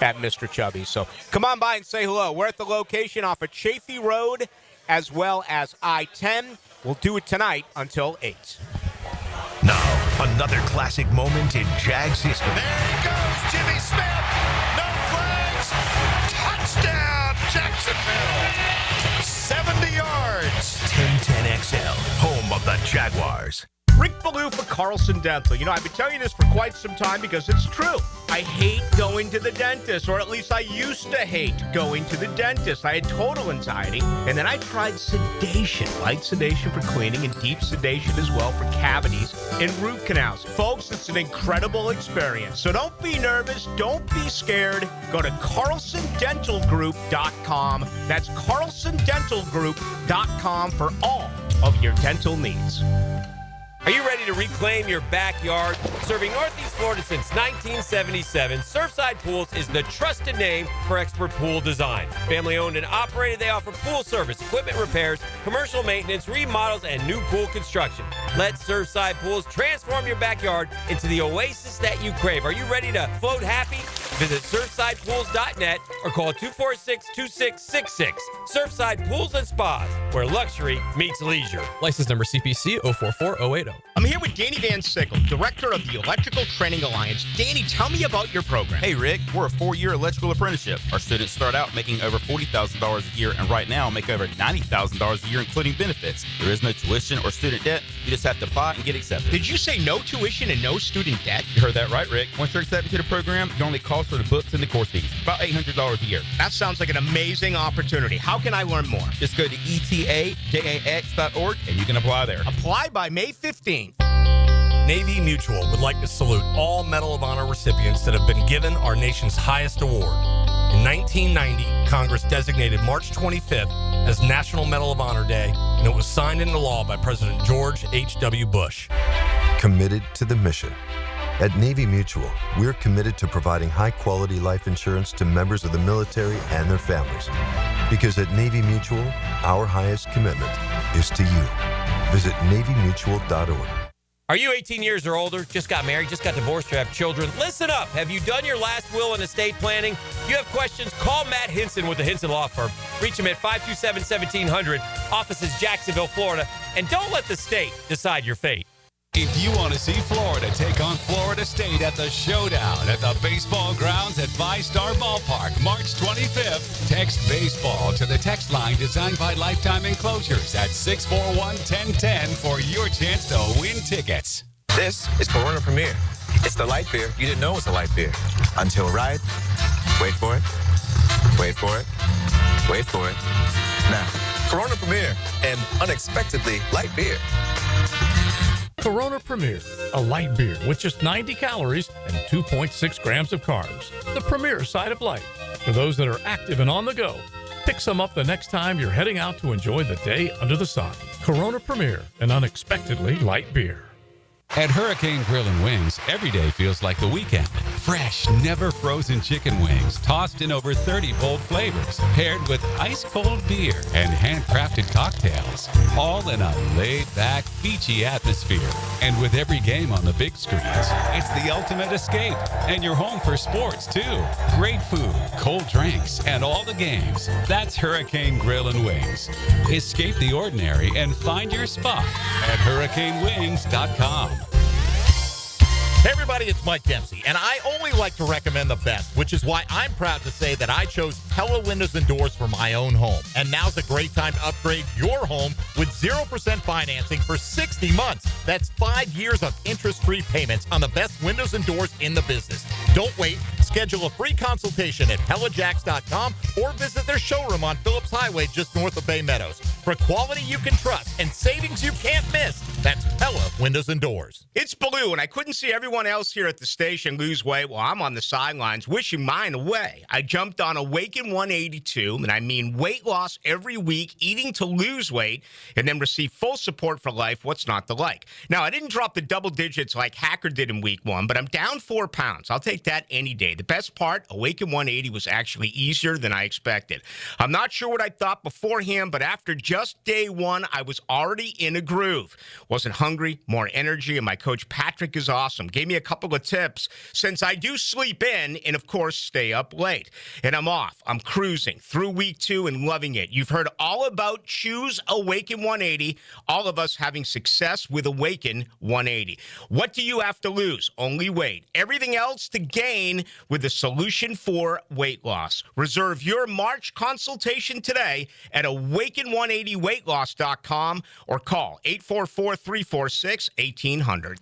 Speaker 2: at Mr. Chubbys. So come on by and say hello. We're at the location off of Chafee Road as well as I-10. We'll do it tonight until 8.
Speaker 1: Now, another classic moment in Jags history.
Speaker 9: There he goes, Jimmy Smith. No flags. Touchdown, Jacksonville. 70 yards.
Speaker 1: 1010XL, home of the Jaguars.
Speaker 2: Rick Ballou for Carlson Dental. I've been telling you this for quite some time because it's true. I hate going to the dentist, or at least I used to hate going to the dentist. I had total anxiety, and then I tried sedation, light sedation for cleaning and deep sedation as well for cavities and root canals. Folks, it's an incredible experience. So don't be nervous. Don't be scared. Go to CarlsonDentalGroup.com. That's CarlsonDentalGroup.com for all of your dental needs.
Speaker 7: Are you ready to reclaim your backyard? Serving Northeast Florida since 1977, Surfside Pools is the trusted name for expert pool design. Family owned and operated, they offer pool service, equipment repairs, commercial maintenance, remodels, and new pool construction. Let Surfside Pools transform your backyard into the oasis that you crave. Are you ready to float happy? Visit surfsidepools.net or call 246-2666. Surfside Pools and Spas. where luxury meets leisure.
Speaker 13: License number CPC 044080.
Speaker 2: I'm here with Danny Van Sickle, director of the Electrical Training Alliance. Danny, tell me about your program.
Speaker 18: Hey, Rick, we're a 4-year electrical apprenticeship. Our students start out making over $40,000 a year and right now make over $90,000 a year, including benefits. There is no tuition or student debt. You just have to apply and get accepted.
Speaker 2: Did you say no tuition and no student debt?
Speaker 18: You heard that right, Rick. Once you're accepted to the program, it only costs for the books and the course fees. About $800 a year.
Speaker 2: That sounds like an amazing opportunity. How can I learn more?
Speaker 18: Just go to etajax.org and you can apply there.
Speaker 2: Apply by May 15th.
Speaker 19: Navy Mutual would like to salute all Medal of Honor recipients that have been given our nation's highest award. In 1990, Congress designated March 25th as National Medal of Honor Day, and it was signed into law by President George H.W. Bush.
Speaker 20: Committed to the mission. At Navy Mutual, we're committed to providing high-quality life insurance to members of the military and their families. Because at Navy Mutual, our highest commitment is to you. Visit NavyMutual.org.
Speaker 7: Are you 18 years or older, just got married, just got divorced, or have children? Listen up. Have you done your last will and estate planning? If you have questions, call Matt Hinson with the Hinson Law Firm. Reach him at 527-1700. Office is Jacksonville, Florida. And don't let the state decide your fate.
Speaker 16: If you want to see Florida take on Florida State at the Showdown at the baseball grounds at VyStar Ballpark, March 25th, text baseball to the text line designed by Lifetime Enclosures at 641-1010 for your chance to win tickets.
Speaker 21: This is Corona Premier. It's the light beer you didn't know was a light beer. Until right. Wait for it. Wait for it. Wait for it. Now, Corona Premier, an unexpectedly light beer.
Speaker 22: Corona Premier, a light beer with just 90 calories and 2.6 grams of carbs. The premier side of life. For those that are active and on the go, pick some up the next time you're heading out to enjoy the day under the sun. Corona Premier, an unexpectedly light beer.
Speaker 16: At Hurricane Grill and Wings, every day feels like the weekend. Fresh, never frozen chicken wings, tossed in over 30 bold flavors, paired with ice-cold beer and handcrafted cocktails, all in a laid-back, beachy atmosphere. And with every game on the big screens, it's the ultimate escape, and you're home for sports, too. Great food, cold drinks, and all the games. That's Hurricane Grill and Wings. Escape the ordinary and find your spot at hurricanewings.com.
Speaker 23: Hey everybody, it's Mike Dempsey, and I only like to recommend the best, which is why I'm proud to say that I chose Pella Windows and Doors for my own home. And now's a great time to upgrade your home with 0% financing for 60 months. That's 5 years of interest-free payments on the best windows and doors in the business. Don't wait. Schedule a free consultation at PellaJacks.com or visit their showroom on Phillips Highway just north of Bay Meadows. For quality you can trust and savings you can't miss, that's Pella Windows and Doors.
Speaker 2: It's Ballou, and I couldn't see everyone else here at the station lose weight while I'm on the sidelines wishing mine away. I jumped on Awaken 182, and I mean weight loss every week, eating to lose weight, and then receive full support for life. What's not to like? Now, I didn't drop the double digits like Hacker did in week 1, but I'm down 4 pounds. I'll take that any day. The best part, Awaken 180 was actually easier than I expected. I'm not sure what I thought beforehand, but after just day 1, I was already in a groove. Wasn't hungry, more energy, and my coach Patrick is awesome. Gave me a couple of tips since I do sleep in and, of course, stay up late. And I'm off. I'm cruising through week 2 and loving it. You've heard all about Choose Awaken 180, all of us having success with Awaken 180. What do you have to lose? Only weight. Everything else to gain with the solution for weight loss. Reserve your March consultation today at awaken180weightloss.com or call 844-346-1800.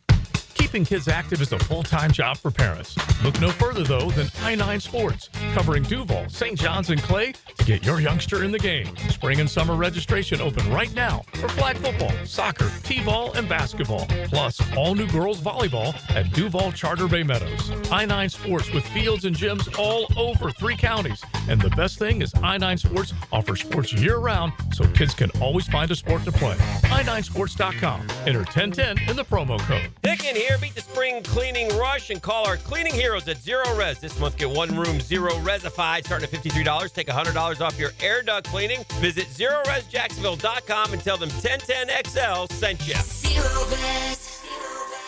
Speaker 22: Keeping kids active is a full-time job for parents. Look no further, though, than I-9 Sports, covering Duval, St. John's, and Clay to get your youngster in the game. Spring and summer registration open right now for flag football, soccer, t-ball, and basketball. Plus, all new girls volleyball at Duval Charter Bay Meadows. I-9 Sports with fields and gyms all over 3 counties. And the best thing is I-9 Sports offers sports year-round so kids can always find a sport to play. i9sports.com. Enter 1010 in the promo code.
Speaker 7: Dick in here. Beat the spring cleaning rush and call our cleaning heroes at Zero Res. This month, get one room Zero Resified starting at $53. Take $100 off your air duct cleaning. Visit ZeroResJacksonville.com and tell them 1010XL sent you.
Speaker 1: Zero Res.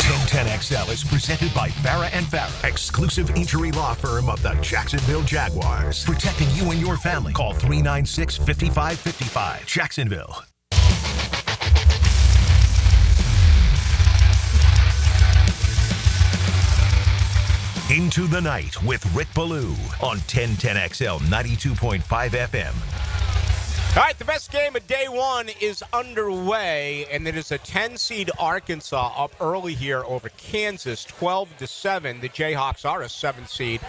Speaker 1: 1010 1010XL is presented by Farah and Farah, exclusive injury law firm of the Jacksonville Jaguars. Protecting you and your family. Call 396-5555. Jacksonville. Into the Night with Rick Ballou on 1010XL 92.5 FM.
Speaker 2: All right, the best game of day one is underway, and it is a 10-seed Arkansas up early here over Kansas, 12-7. The Jayhawks are a 7-seed,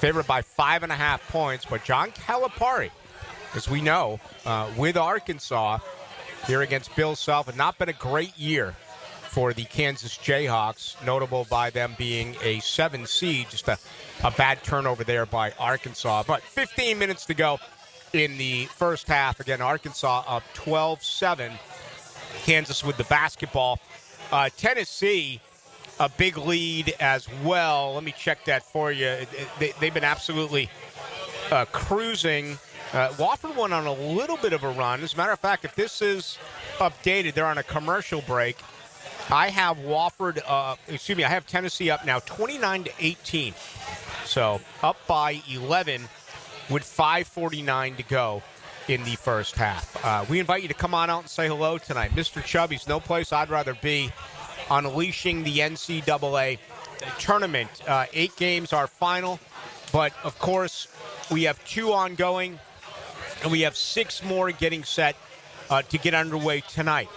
Speaker 2: favored by 5.5 points. But John Calipari, as we know, with Arkansas here against Bill Self, had not been a great year for the Kansas Jayhawks, notable by them being a 7 seed, just a bad turnover there by Arkansas. But 15 minutes to go in the first half. Again, Arkansas up 12-7. Kansas with the basketball. Tennessee, a big lead as well. Let me check that for you. They've been absolutely cruising. Wofford went on a little bit of a run. As a matter of fact, if this is updated, they're on a commercial break. I have I have Tennessee up now 29-18. So up by 11 with 5:49 to go in the first half. We invite you to come on out and say hello tonight. Mr. Chubbys, no place I'd rather be, unleashing the NCAA tournament. 8 games are final, but of course we have 2 ongoing, and we have 6 more getting set to get underway tonight.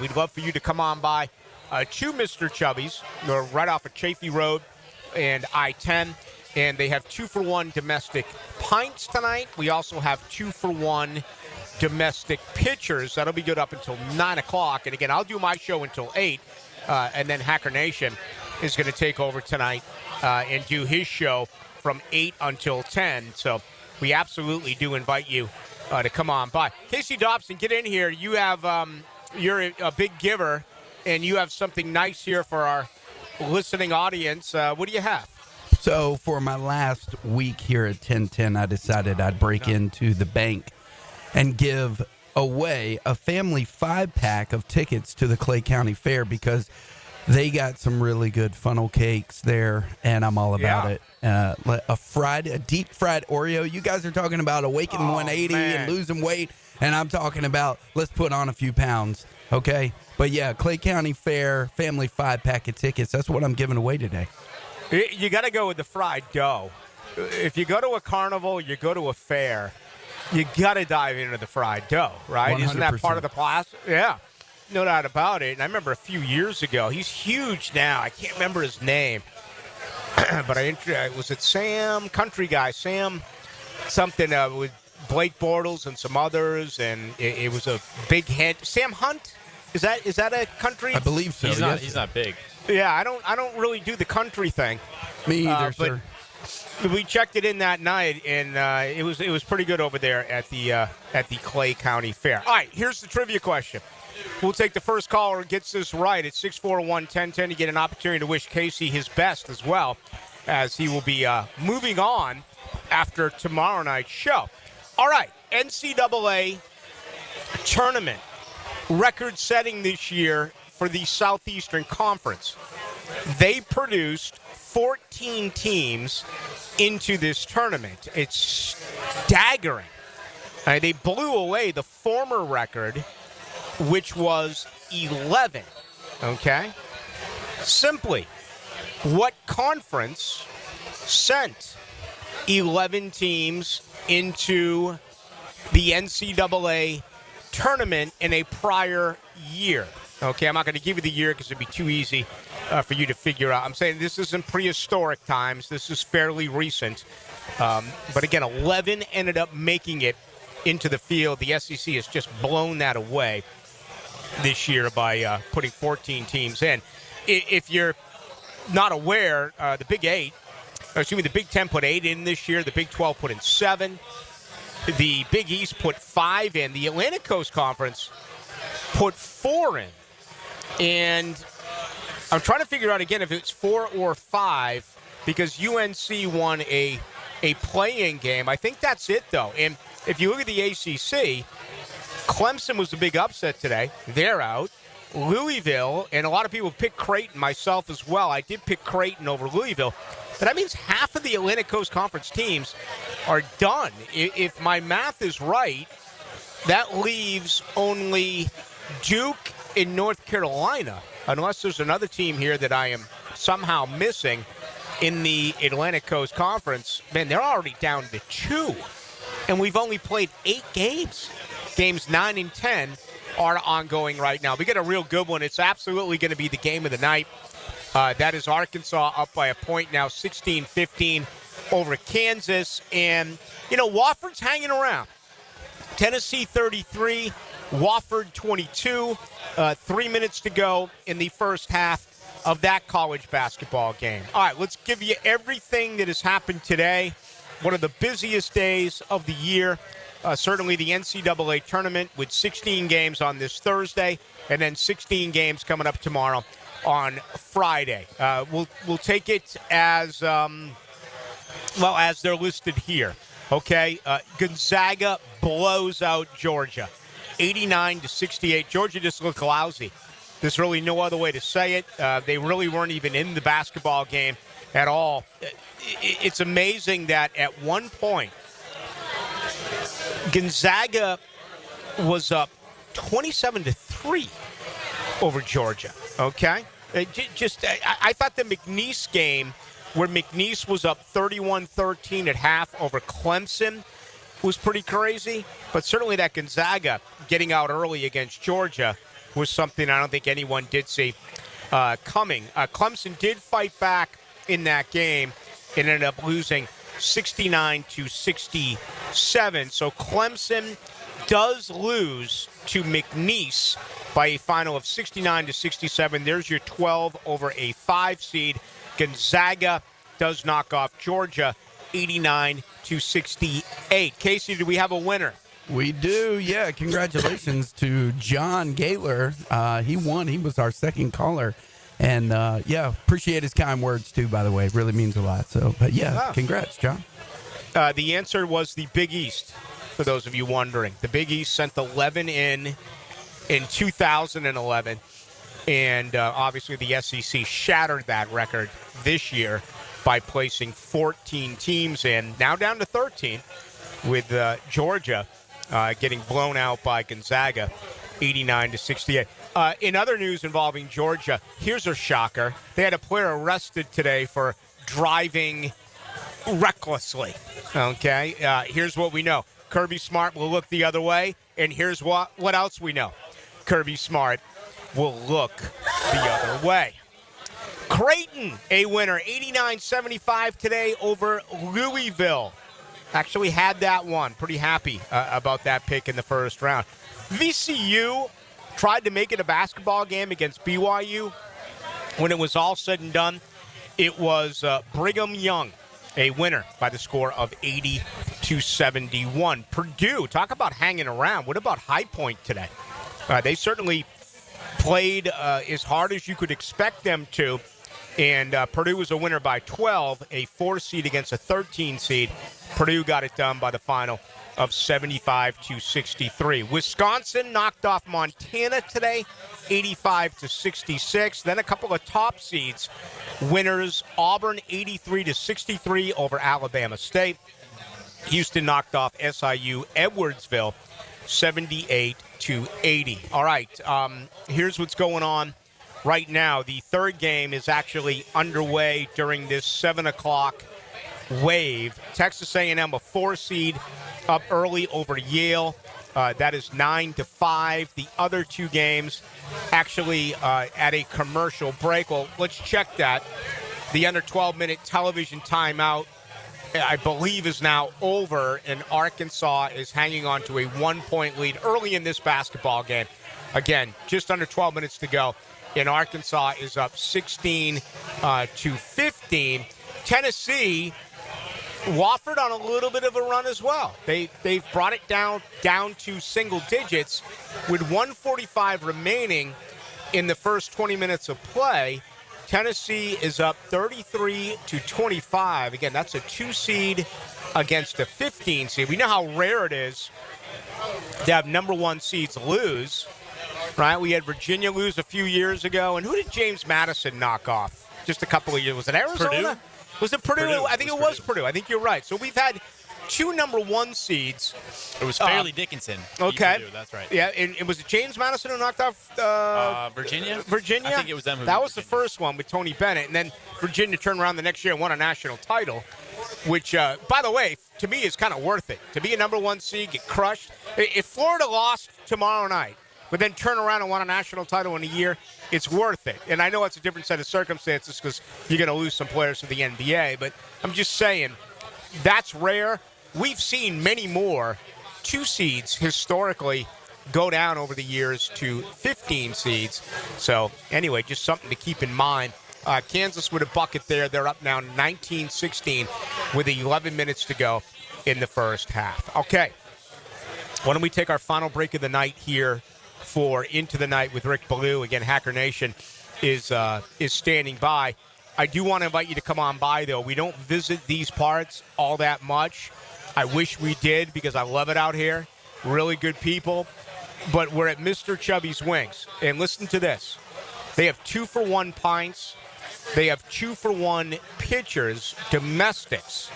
Speaker 2: We'd love for you to come on by to Mr. Chubbys. They're right off of Chafee Road and I-10, and they have 2-for-1 domestic pints tonight. We also have 2-for-1 domestic pitchers. That'll be good up until 9 o'clock. And again, I'll do my show until 8, and then Hacker Nation is going to take over tonight and do his show from 8 until 10. So we absolutely do invite you to come on by. Casey Dobson, get in here. You have you're a big giver, and you have something nice here for our listening audience. What do you have?
Speaker 3: So for my last week here at 1010, I decided I'd break into the bank and give away a family 5-pack of tickets to the Clay County Fair, because they got some really good funnel cakes there, and I'm all about it. A deep fried Oreo. You guys are talking about awakening 180 and losing weight, and I'm talking about let's put on a few pounds, okay? But yeah, Clay County Fair, family 5-pack of tickets. That's what I'm giving away today.
Speaker 2: You got to go with the fried dough. If you go to a carnival, you go to a fair, you got to dive into the fried dough, right? 100%. Isn't that part of the class? Yeah, no doubt about it. And I remember a few years ago, he's huge now. I can't remember his name. But was it Sam, country guy, Sam something with Blake Bortles and some others, and it was a big hit. Sam Hunt? Is that a country?
Speaker 3: I believe so.
Speaker 6: He's not big.
Speaker 2: Yeah, I don't really do the country thing.
Speaker 3: Me either, sir.
Speaker 2: We checked it in that night, and it was pretty good over there at the Clay County Fair. All right, here's the trivia question. We'll take the first caller who gets this right at 641-1010 to get an opportunity to wish Casey his best as well, as he will be moving on after tomorrow night's show. All right, NCAA tournament, record-setting this year for the Southeastern Conference. They produced 14 teams into this tournament. It's staggering. They blew away the former record, which was 11. Okay? Simply, what conference sent 11 teams into the NCAA tournament in a prior year? Okay, I'm not going to give you the year because it'd be too easy for you to figure out. I'm saying this isn't prehistoric times. This is fairly recent. But again, 11 ended up making it into the field. The SEC has just blown that away this year by putting 14 teams in. If you're not aware, the Big Ten put 8 in this year. The Big 12 put in 7. The Big East put 5 in. The Atlantic Coast Conference put 4 in. And I'm trying to figure out again if it's 4 or 5, because UNC won a play-in game. I think that's it, though. And if you look at the ACC, Clemson was the big upset today. They're out. Louisville, and a lot of people pick Creighton, myself as well. I did pick Creighton over Louisville. But that means half of the Atlantic Coast Conference teams are done. If my math is right, that leaves only Duke in North Carolina, unless there's another team here that I am somehow missing in the Atlantic Coast Conference. Man, they're already down to 2, and we've only played 8 games. Games 9 and 10 are ongoing right now. We get a real good one. It's absolutely going to be the game of the night. That is Arkansas up by a point now, 16-15 over Kansas. And, Wofford's hanging around. Tennessee 33, Wofford 22. 3 minutes to go in the first half of that college basketball game. All right, let's give you everything that has happened today. One of the busiest days of the year. Certainly the NCAA tournament with 16 games on this Thursday and then 16 games coming up tomorrow on Friday. We'll take it as as they're listed here. Okay, Gonzaga blows out Georgia, 89-68. Georgia just looked lousy. There's really no other way to say it. They really weren't even in the basketball game at all. It's amazing that at one point, Gonzaga was up 27-3 over Georgia. Okay, I thought the McNeese game, where McNeese was up 31-13 at half over Clemson, was pretty crazy. But certainly that Gonzaga getting out early against Georgia was something I don't think anyone did see coming. Clemson did fight back in that game and ended up losing 69-67. So Clemson does lose to McNeese by a final of 69-67. There's your 12 over a 5 seed. Gonzaga does knock off Georgia 89-68. Casey, do we have a winner?
Speaker 3: We do, yeah. Congratulations to John Gaylor. He won. He was our second caller. And, appreciate his kind words, too, by the way. It really means a lot. So, but, congrats, John.
Speaker 2: The answer was the Big East, for those of you wondering. The Big East sent 11 in 2011. And, obviously, the SEC shattered that record this year by placing 14 teams in. Now down to 13 with Georgia getting blown out by Gonzaga, 89-68. In other news involving Georgia, here's a shocker. They had a player arrested today for driving recklessly. Okay, here's what we know. Kirby Smart will look the other way, and here's what else we know. Kirby Smart will look the other way. Creighton, a winner, 89-75 today over Louisville. Actually had that one. Pretty happy about that pick in the first round. VCU tried to make it a basketball game against BYU. When it was all said and done, it was Brigham Young, a winner by the score of 80-71. Purdue, talk about hanging around. What about High Point today? They certainly played as hard as you could expect them to. And Purdue was a winner by 12, a 4 seed against a 13 seed. Purdue got it done by the final of 75-63. Wisconsin knocked off Montana today, 85-66. Then a couple of top seeds winners. Auburn 83-63 over Alabama State. Houston knocked off SIU Edwardsville 78-80. All right, here's what's going on right now. The third game is actually underway during this 7 o'clock wave. Texas A&M, a 4 seed, up early over Yale. That is 9-5. The other two games actually at a commercial break. Well, let's check that. The under 12-minute television timeout, I believe, is now over, and Arkansas is hanging on to a 1-point lead early in this basketball game. Again, just under 12 minutes to go, and Arkansas is up 16-15. Tennessee, Wofford on a little bit of a run as well. They've brought it down to single digits with 1:45 remaining in the first 20 minutes of play. Tennessee is up 33-25. Again, that's a 2 seed against a 15 seed. We know how rare it is to have number 1 seeds lose. right? We had Virginia lose a few years ago. And who did James Madison knock off just a couple of years? Was it Arizona?
Speaker 6: Purdue?
Speaker 2: Was it Purdue?
Speaker 6: Purdue.
Speaker 2: I think it was Purdue. I think you're right. So we've had 2 number 1 seeds.
Speaker 6: It was Fairleigh Dickinson.
Speaker 2: Okay.
Speaker 6: Purdue, that's right.
Speaker 2: Yeah, and was it James Madison who knocked off
Speaker 6: Virginia?
Speaker 2: Virginia?
Speaker 6: I think it was them.
Speaker 2: That was the first one with Tony Bennett. And then Virginia turned around the next year and won a national title, which, by the way, to me is kind of worth it. To be a number 1 seed, get crushed. If Florida lost tomorrow night, but then turn around and won a national title in a year, it's worth it. And I know it's a different set of circumstances because you're going to lose some players to the NBA, but I'm just saying that's rare. We've seen many more 2 seeds historically go down over the years to 15 seeds. So anyway, just something to keep in mind. Kansas with a bucket there. They're up now 19-16 with 11 minutes to go in the first half. Okay, why don't we take our final break of the night here for Into the Night with Rick Ballou. Again, Hacker Nation is standing by. I do want to invite you to come on by, though. We don't visit these parts all that much. I wish we did because I love it out here. Really good people. But we're at Mr. Chubbys Wings. And listen to this. They have 2-for-1 pints. They have 2-for-1 pitchers, domestics.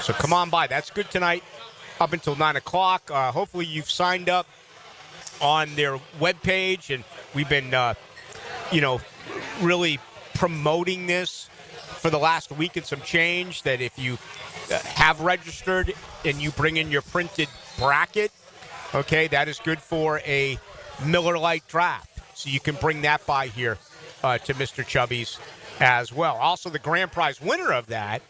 Speaker 2: So come on by. That's good tonight up until 9 o'clock. Hopefully you've signed up on their webpage, and we've been, really promoting this for the last week and some change, that if you have registered and you bring in your printed bracket, okay, that is good for a Miller Lite draft. So you can bring that by here to Mr. Chubbys as well. Also, the grand prize winner of that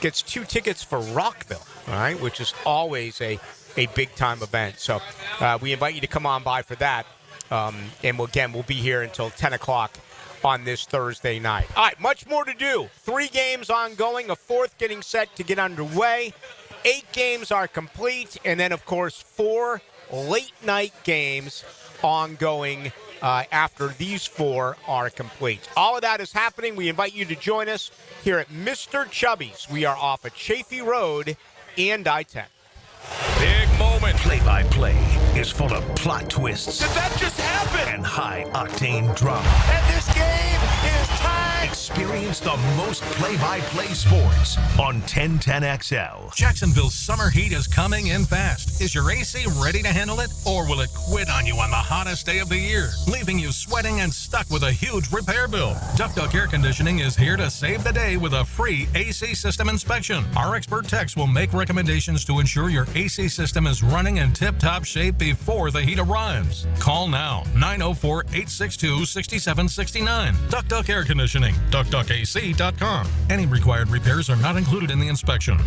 Speaker 2: gets 2 tickets for Rockville, all right, which is always a big-time event. So we invite you to come on by for that. And we'll be here until 10 o'clock on this Thursday night. All right, much more to do. 3 games ongoing, a 4th getting set to get underway. 8 games are complete, and then, of course, 4 late-night games ongoing after these 4 are complete. All of that is happening. We invite you to join us here at Mr. Chubbys. We are off of Chafee Road and I-10.
Speaker 1: Big moment. Play-by-play is full of plot twists.
Speaker 9: Did that just happen?
Speaker 1: And high-octane drama.
Speaker 9: And this game is tied.
Speaker 1: Experience the most play-by-play sports on 1010XL.
Speaker 4: Jacksonville's summer heat is coming in fast. Is your AC ready to handle it? Or will it quit on you on the hottest day of the year, leaving you sweating and stuck with a huge repair bill? Duck Air Conditioning is here to save the day with a free AC system inspection. Our expert techs will make recommendations to ensure your AC system is running in tip-top shape before the heat arrives. Call now, 904-862-6769. Duck Air Conditioning, duckac.com. Any required repairs are not included in the inspection.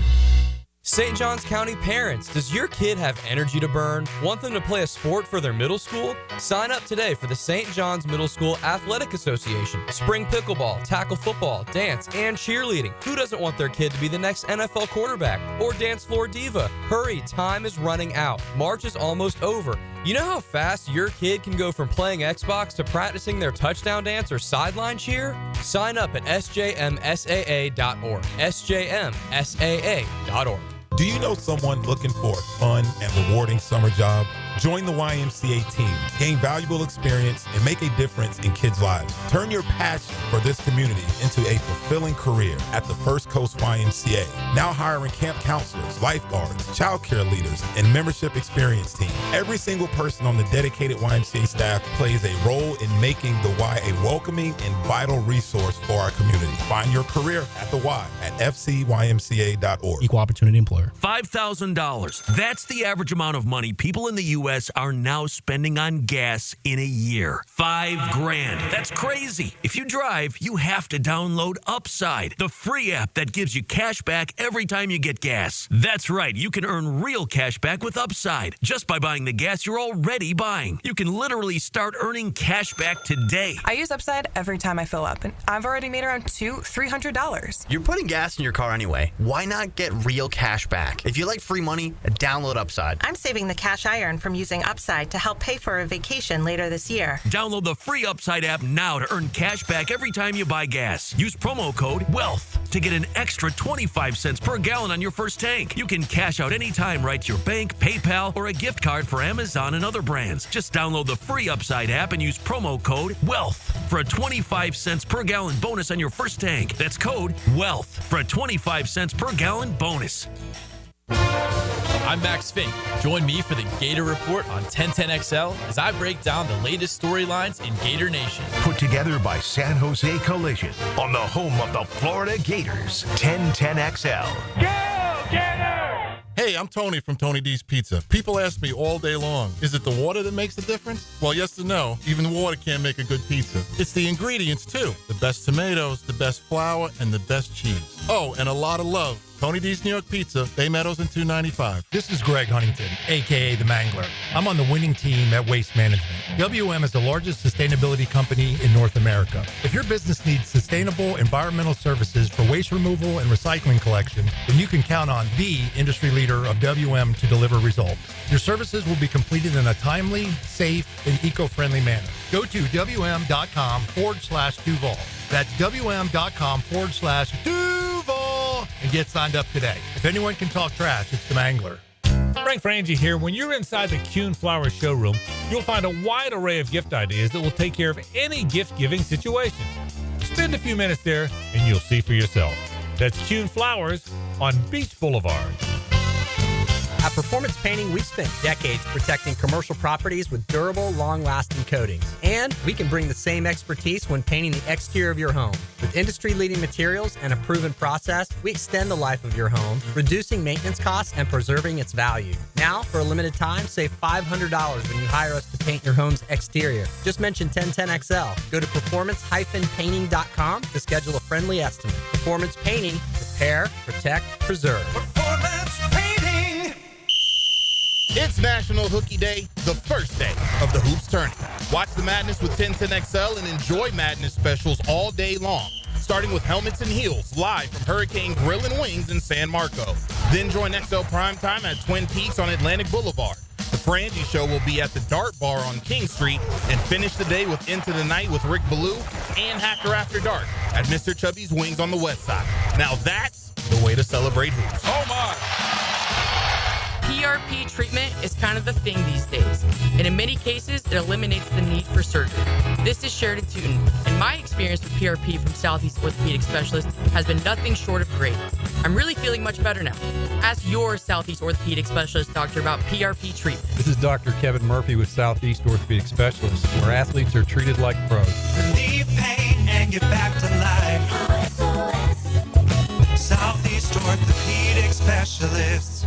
Speaker 13: St. Johns County parents, does your kid have energy to burn? Want them to play a sport for their middle school? Sign up today for the St. John's Middle School Athletic Association. Spring pickleball, tackle football, dance, and cheerleading. Who doesn't want their kid to be the next NFL quarterback or dance floor diva? Hurry, time is running out. March is almost over. You know how fast your kid can go from playing Xbox to practicing their touchdown dance or sideline cheer? Sign up at sjmsaa.org. sjmsaa.org.
Speaker 5: Do you know someone looking for a fun and rewarding summer job? Join the YMCA team, gain valuable experience, and make a difference in kids' lives. Turn your passion for this community into a fulfilling career at the First Coast YMCA. Now hiring camp counselors, lifeguards, childcare leaders, and membership experience team. Every single person on the dedicated YMCA staff plays a role in making the Y a welcoming and vital resource for our community. Find your career at the Y at fcymca.org.
Speaker 8: Equal opportunity employer.
Speaker 15: $5,000. That's the average amount of money people in the U.S. are now spending on gas in a year. $5,000. That's crazy. If you drive, you have to download Upside, the free app that gives you cash back every time you get gas. That's right. You can earn real cash back with Upside just by buying the gas you're already buying. You can literally start earning cash back today.
Speaker 17: I use Upside every time I fill up, and I've already made around $200-$300.
Speaker 25: You're putting gas in your car anyway. Why not get real cash back? If you like free money, download Upside.
Speaker 26: I'm saving the cash I earn from from using Upside to help pay for a vacation later this year.
Speaker 15: Download the free Upside app now to earn cash back every time you buy gas. Use promo code WEALTH to get an extra 25 cents per gallon on your first tank. You can cash out anytime right to your bank, PayPal, or a gift card for Amazon and other brands. Just download the free Upside app and use promo code WEALTH for a 25 cents per gallon bonus on your first tank. That's code WEALTH for a 25 cents per gallon bonus.
Speaker 6: I'm Max Fink. Join me for the Gator Report on 1010XL as I break down the latest storylines in Gator Nation.
Speaker 1: Put together by San Jose Collision on the home of the Florida Gators. 1010XL.
Speaker 23: Go, Gators! Hey, I'm Tony from Tony D's Pizza. People ask me all day long, is it the water that makes the difference? Well, yes and no. Even water can't make a good pizza. It's the ingredients, too. The best tomatoes, the best flour, and the best cheese. Oh, and a lot of love. Tony D's New York Pizza, Bay Meadows and 295.
Speaker 5: This is Greg Huntington, a.k.a. The Mangler. I'm on the winning team at Waste Management. WM is the largest sustainability company in North America. If your business needs sustainable environmental services for waste removal and recycling collection, then you can count on the industry leader of WM to deliver results. Your services will be completed in a timely, safe, and eco-friendly manner. Go to WM.com/Duval. That's WM.com/Duval and get signed up today. If anyone can talk trash, it's the Mangler.
Speaker 22: Frank Frangie here. When you're inside the Kuhn Flower showroom, you'll find a wide array of gift ideas that will take care of any gift-giving situation. Spend a few minutes there and you'll see for yourself. That's Kuhn Flowers on Beach Boulevard.
Speaker 8: At Performance Painting, we've spent decades protecting commercial properties with durable, long-lasting coatings. And we can bring the same expertise when painting the exterior of your home. With industry-leading materials and a proven process, we extend the life of your home, reducing maintenance costs and preserving its value. Now, for a limited time, save $500 when you hire us to paint your home's exterior. Just mention 1010XL. Go to performance-painting.com to schedule a friendly estimate. Performance Painting. Repair, protect, preserve.
Speaker 23: Performance Painting! It's National Hooky Day, the first day of the Hoops Tourney. Watch the madness with 1010XL and enjoy madness specials all day long, starting with Helmets and Heels live from Hurricane Grill and Wings in San Marco. Then join XL Primetime at Twin Peaks on Atlantic Boulevard. The Frangie Show will be at the Dart Bar on King Street and finish the day with Into the Night with Rick Ballou and Hacker After Dark at Mr Chubbys Wings on the West Side. Now that's the way to celebrate hoops. Oh my!
Speaker 10: PRP treatment is kind of the thing these days, and in many cases, it eliminates the need for surgery. This is Sheridan Tootin, and my experience with PRP from Southeast Orthopedic Specialist has been nothing short of great. I'm really feeling much better now. Ask your Southeast Orthopedic Specialist doctor about PRP treatment.
Speaker 11: This is Dr. Kevin Murphy with Southeast Orthopedic Specialists, where athletes are treated like pros.
Speaker 9: Relieve pain and get back to life. Southeast Orthopedic Specialists.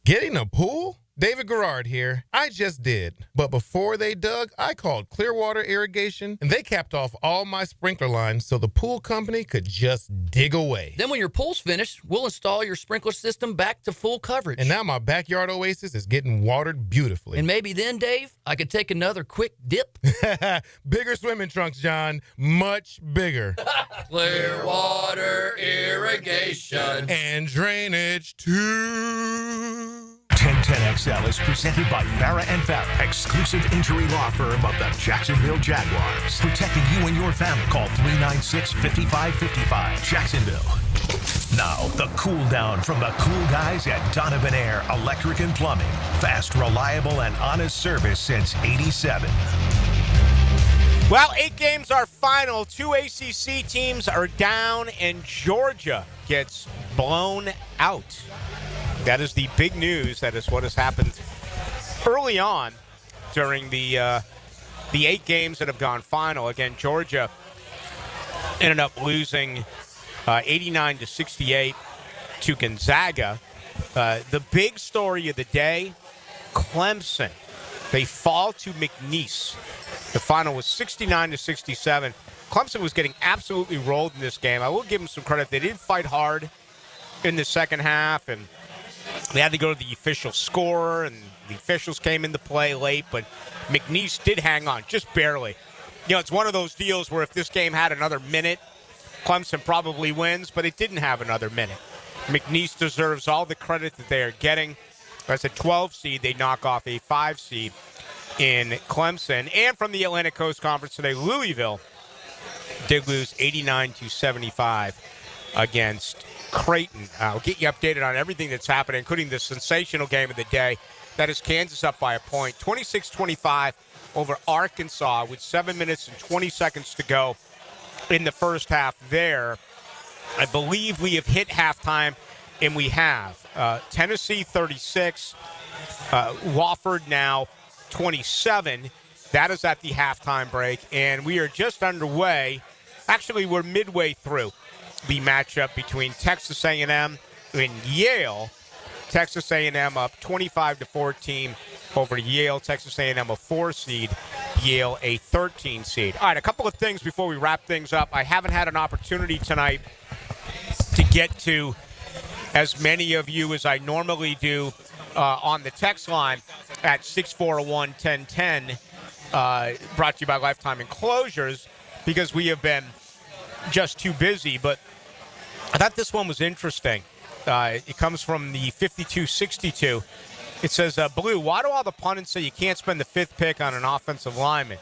Speaker 23: Getting a pool? David Garrard here. I just did. But before they dug, I called Clearwater Irrigation, and they capped off all my sprinkler lines so the pool company could just dig away.
Speaker 12: Then when your pool's finished, we'll install your sprinkler system back to full coverage.
Speaker 23: And now my backyard oasis is getting watered beautifully.
Speaker 12: And maybe then, Dave, I could take another quick dip.
Speaker 23: Bigger swimming trunks, John. Much bigger.
Speaker 12: Clearwater Irrigation.
Speaker 23: And drainage, too.
Speaker 1: 1010XL is presented by Farah and Farah, exclusive injury law firm of the Jacksonville Jaguars. Protecting you and your family. Call 396-5555. Jacksonville. Now, the cool down from the cool guys at Donovan Air Electric and Plumbing. Fast, reliable, and honest service since '87.
Speaker 2: Well, 8 games are final. 2 ACC teams are down, and Georgia gets blown out. That is the big news. That is what has happened early on during the 8 games that have gone final. Again, Georgia ended up losing 89-68 to Gonzaga. The big story of the day, Clemson. They fall to McNeese. The final was 69-67. Clemson was getting absolutely rolled in this game. I will give them some credit. They did fight hard in the second half, and they had to go to the official scorer, and the officials came into play late, but McNeese did hang on, just barely. You know, it's one of those deals where if this game had another minute, Clemson probably wins, but it didn't have another minute. McNeese deserves all the credit that they are getting. That's a 12 seed. They knock off a 5 seed in Clemson. And from the Atlantic Coast Conference today, Louisville did lose 89-75 against Creighton. I'll get you updated on everything that's happening, including the sensational game of the day. That is Kansas up by a point, 26-25 over Arkansas with 7 minutes and 20 seconds to go in the first half there. I believe we have hit halftime, and we have. Tennessee 36, Wofford now 27. That is at the halftime break, and we are just underway. Actually, we're midway through the matchup between Texas A&M and Yale. Texas A&M up 25-14 over Yale. Texas A&M a 4 seed, Yale a 13 seed. All right, a couple of things before we wrap things up. I haven't had an opportunity tonight to get to as many of you as I normally do on the text line at 641-1010, brought to you by Lifetime Enclosures, because we have been just too busy. But I thought this one was interesting. It comes from the 5262. It says, Blue, why do all the pundits say you can't spend the 5th pick on an offensive lineman?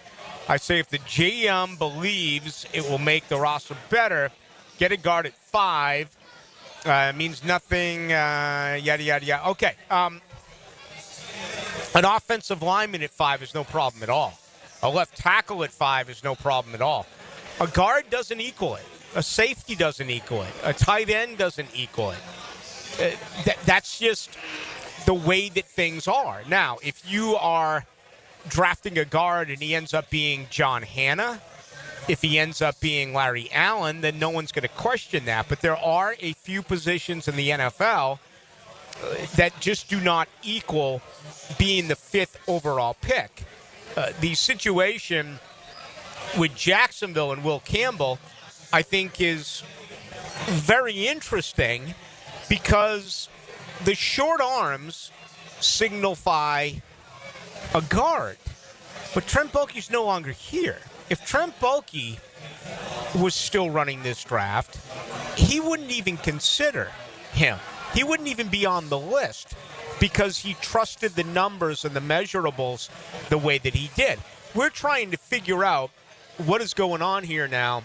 Speaker 2: I say if the GM believes it will make the roster better, get a guard at 5. Means nothing, yada, yada, yada. Okay. An offensive lineman at 5 is no problem at all. A left tackle at 5 is no problem at all. A guard doesn't equal it. A safety doesn't equal it. A tight end doesn't equal it. That's just the way that things are. Now, if you are drafting a guard and he ends up being John Hanna, if he ends up being Larry Allen, then no one's going to question that. But there are a few positions in the NFL that just do not equal being the 5th overall pick. The situation with Jacksonville and Will Campbell, I think, is very interesting because the short arms signify a guard. But Trent Baalke's no longer here. If Trent Baalke was still running this draft, he wouldn't even consider him. He wouldn't even be on the list because he trusted the numbers and the measurables the way that he did. We're trying to figure out what is going on here now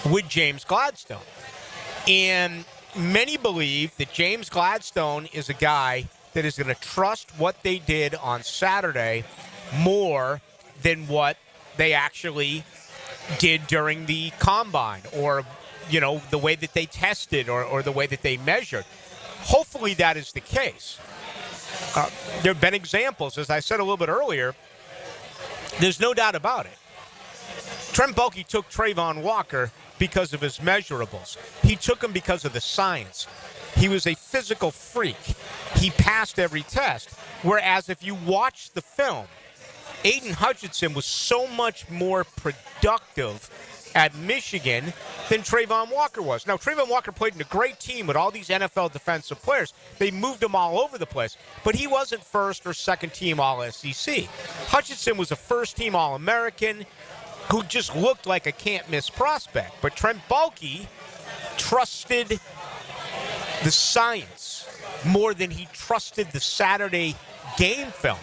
Speaker 2: with James Gladstone. And many believe that James Gladstone is a guy that is going to trust what they did on Saturday more than what they actually did during the combine, or, you know, the way that they tested or the way that they measured. Hopefully that is the case. There have been examples, as I said a little bit earlier. There's no doubt about it. Trent Baalke took Trayvon Walker because of his measurables. He took him because of the science. He was a physical freak. He passed every test. Whereas if you watch the film, Aiden Hutchinson was so much more productive at Michigan than Trayvon Walker was. Now, Trayvon Walker played in a great team with all these NFL defensive players. They moved him all over the place. But he wasn't first or second team All-SEC. Hutchinson was a first-team All-American who just looked like a can't-miss prospect. But Trent Baalke trusted the science more than he trusted the Saturday game film.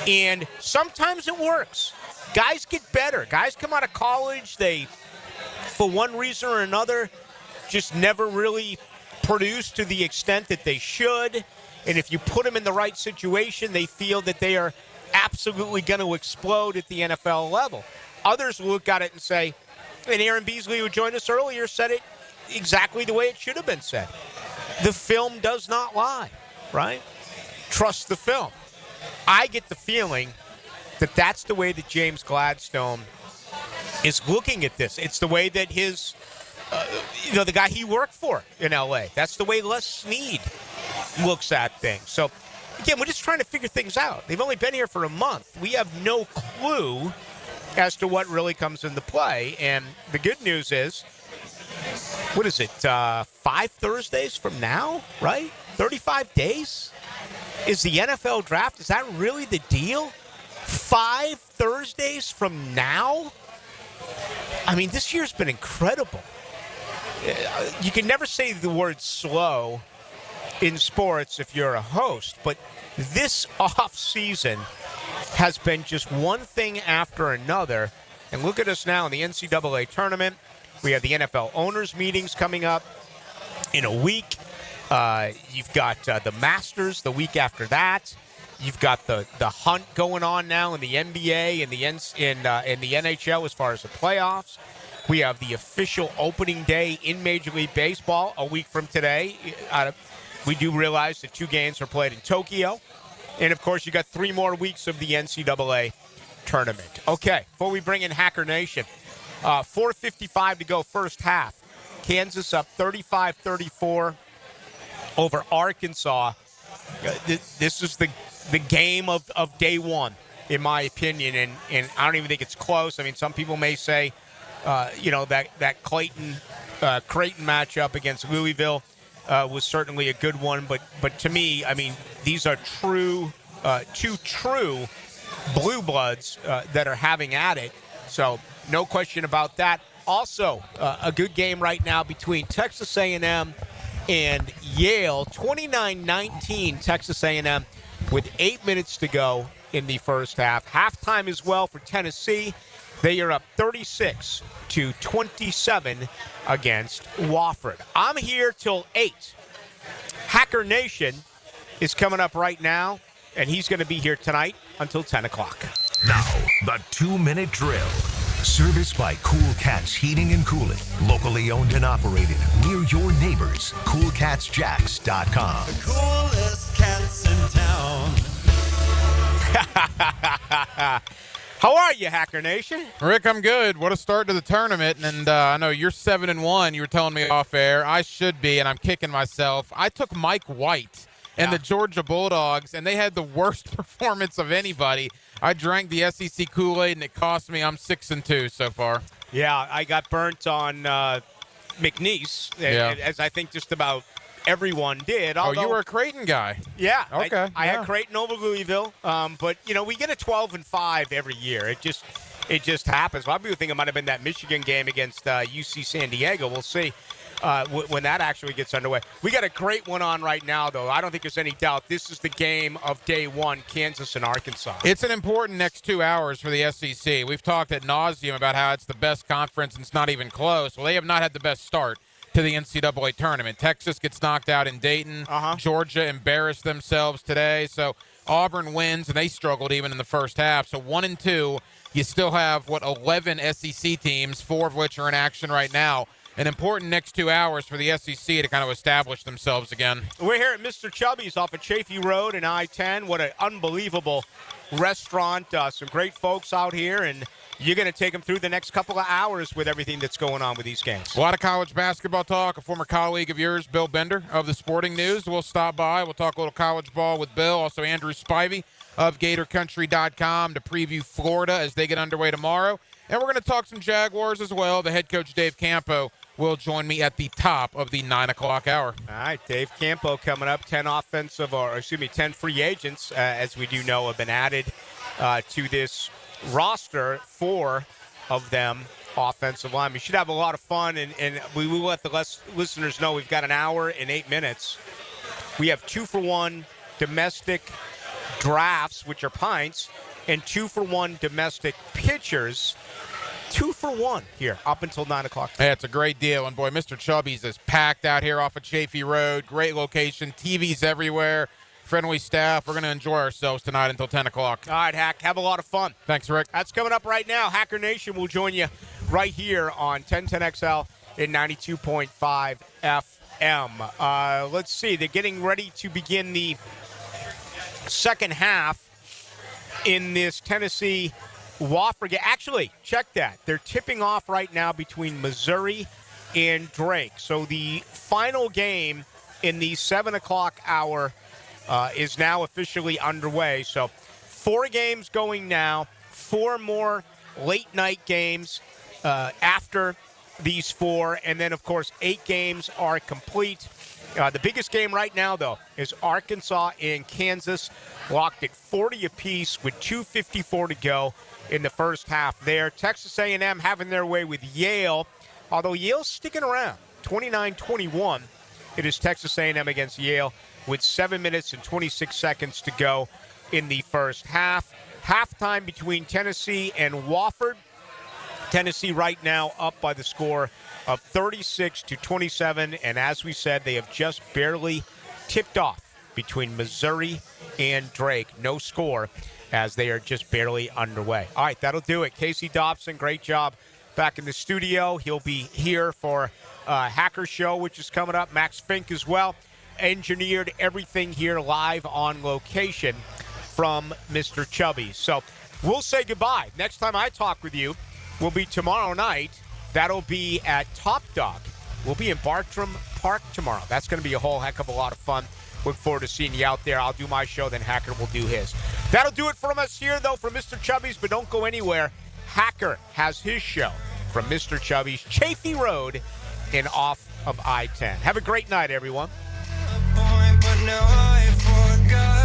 Speaker 2: And sometimes it works. Guys get better. Guys come out of college, they, for one reason or another, just never really produce to the extent that they should. And if you put them in the right situation, they feel that they are absolutely going to explode at the NFL level. Others look at it and say, and Aaron Beasley, who joined us earlier, said it exactly the way it should have been said. The film does not lie, right? Trust the film. I get the feeling that that's the way that James Gladstone is looking at this. It's the way that his, the guy he worked for in L.A., that's the way Les Snead looks at things. So, again, we're just trying to figure things out. They've only been here for a month. We have no clue as to what really comes into play. And the good news is, what is it, 5 Thursdays from now, right? 35 days? Is the NFL draft, is that really the deal? 5 Thursdays from now? I mean, this year's been incredible. You can never say the word slow in sports if you're a host, but this off season has been just one thing after another. And look at us now in the NCAA tournament. We have the NFL owners meetings coming up in a week. You've got the Masters the week after that. You've got the hunt going on now in the NBA and the NHL as far as the playoffs. We have the official opening day in Major League Baseball a week from today. We do realize that 2 games are played in Tokyo. And, of course, you got 3 more weeks of the NCAA tournament. Okay, before we bring in Hacker Nation, 4:55 to go first half. Kansas up 35-34 over Arkansas. This is the game of day one, in my opinion, and I don't even think it's close. I mean, some people may say, that Creighton matchup against Louisville was certainly a good one, but to me, I mean, these are two true blue bloods that are having at it. So no question about that. Also, a good game right now between Texas A&M and Yale. 29-19 Texas A&M with 8 minutes to go in the first half. Halftime as well for Tennessee. They are up 36-27 against Wofford. I'm here till 8. Hacker Nation is coming up right now, and he's going to be here tonight until 10 o'clock.
Speaker 1: Now, the 2-minute drill. Serviced by Cool Cats Heating and Cooling. Locally owned and operated. Near your neighbors. CoolCatsJacks.com.
Speaker 9: The coolest cats in town.
Speaker 2: How are you, Hacker Nation?
Speaker 14: Rick, I'm good. What a start to the tournament. And I know you're 7-1. You were telling me off air. I should be, and I'm kicking myself. I took Mike White and the Georgia Bulldogs, and they had the worst performance of anybody. I drank the SEC Kool-Aid, and it cost me. I'm 6-2 so far.
Speaker 2: Yeah, I got burnt on McNeese, as I think just about everyone did.
Speaker 14: Although, you were a Creighton guy.
Speaker 2: Yeah.
Speaker 14: Okay.
Speaker 2: I had Creighton over Louisville, but, we get a 12-5 every year. It just happens. A lot of people think it might have been that Michigan game against UC San Diego. We'll see when that actually gets underway. We got a great one on right now, though. I don't think there's any doubt. This is the game of day one, Kansas and Arkansas.
Speaker 14: It's an important next 2 hours for the SEC. We've talked ad nauseum about how it's the best conference and it's not even close. Well, they have not had the best start to the NCAA tournament. Texas gets knocked out in Dayton. Georgia embarrassed themselves today. So Auburn wins, and they struggled even in the first half. So 1-2, you still have, 11 SEC teams, 4 of which are in action right now. An important next 2 hours for the SEC to kind of establish themselves again.
Speaker 2: We're here at Mr. Chubbys off of Chafee Road and I-10. What an unbelievable restaurant. Some great folks out here, and you're going to take them through the next couple of hours with everything that's going on with these games.
Speaker 14: A lot of college basketball talk. A former colleague of yours, Bill Bender of the Sporting News, will stop by. We'll talk a little college ball with Bill. Also, Andrew Spivey of GatorCountry.com to preview Florida as they get underway tomorrow. And we're going to talk some Jaguars as well. The head coach, Dave Campo, will join me at the top of the 9 o'clock hour.
Speaker 2: All right, Dave Campo coming up. 10 free agents, as we do know, have been added to this roster. 4 of them offensive line. We should have a lot of fun, and we will let the listeners know we've got an hour and 8 minutes. We have 2-for-1 domestic drafts, which are pints, and 2-for-1 domestic pitchers. 2-for-1 here up until 9 o'clock.
Speaker 14: Hey, it's a great deal. And, boy, Mr. Chubbys is packed out here off of Chafee Road. Great location. TVs everywhere. Friendly staff. We're going to enjoy ourselves tonight until 10 o'clock.
Speaker 2: All right, Hack. Have a lot of fun.
Speaker 14: Thanks, Rick.
Speaker 2: That's coming up right now. Hacker Nation will join you right here on 1010XL in 92.5 FM. Let's see. They're getting ready to begin the second half in this Tennessee Wofford. Actually, check that. They're tipping off right now between Missouri and Drake. So the final game in the 7 o'clock hour is now officially underway. So 4 games going now, 4 more late night games after these 4. And then, of course, 8 games are complete. The biggest game right now, though, is Arkansas and Kansas, locked at 40 apiece with 2:54 to go in the first half there. Texas A&M having their way with Yale, although Yale's sticking around, 29-21 It is Texas A&M against Yale with 7 minutes and 26 seconds to go in the first half. Halftime between Tennessee and Wofford. Tennessee right now up by the score of 36-27, and as we said, they have just barely tipped off between Missouri and Drake. No score as they are just barely underway. All right, that'll do it. Casey Dobson, great job back in the studio. He'll be here for Hacker Show, which is coming up. Max Fink as well. Engineered everything here live on location from Mr. Chubbys. So we'll say goodbye. Next time I talk with you will be tomorrow night. That'll be at Top Dog. We'll be in Bartram Park tomorrow. That's going to be a whole heck of a lot of fun. Look forward to seeing you out there. I'll do my show, then Hacker will do his. That'll do it from us here, though, from Mr. Chubbys, but don't go anywhere. Hacker has his show from Mr. Chubbys, Chafee Road and off of I-10. Have a great night, everyone.
Speaker 9: But now I forgot.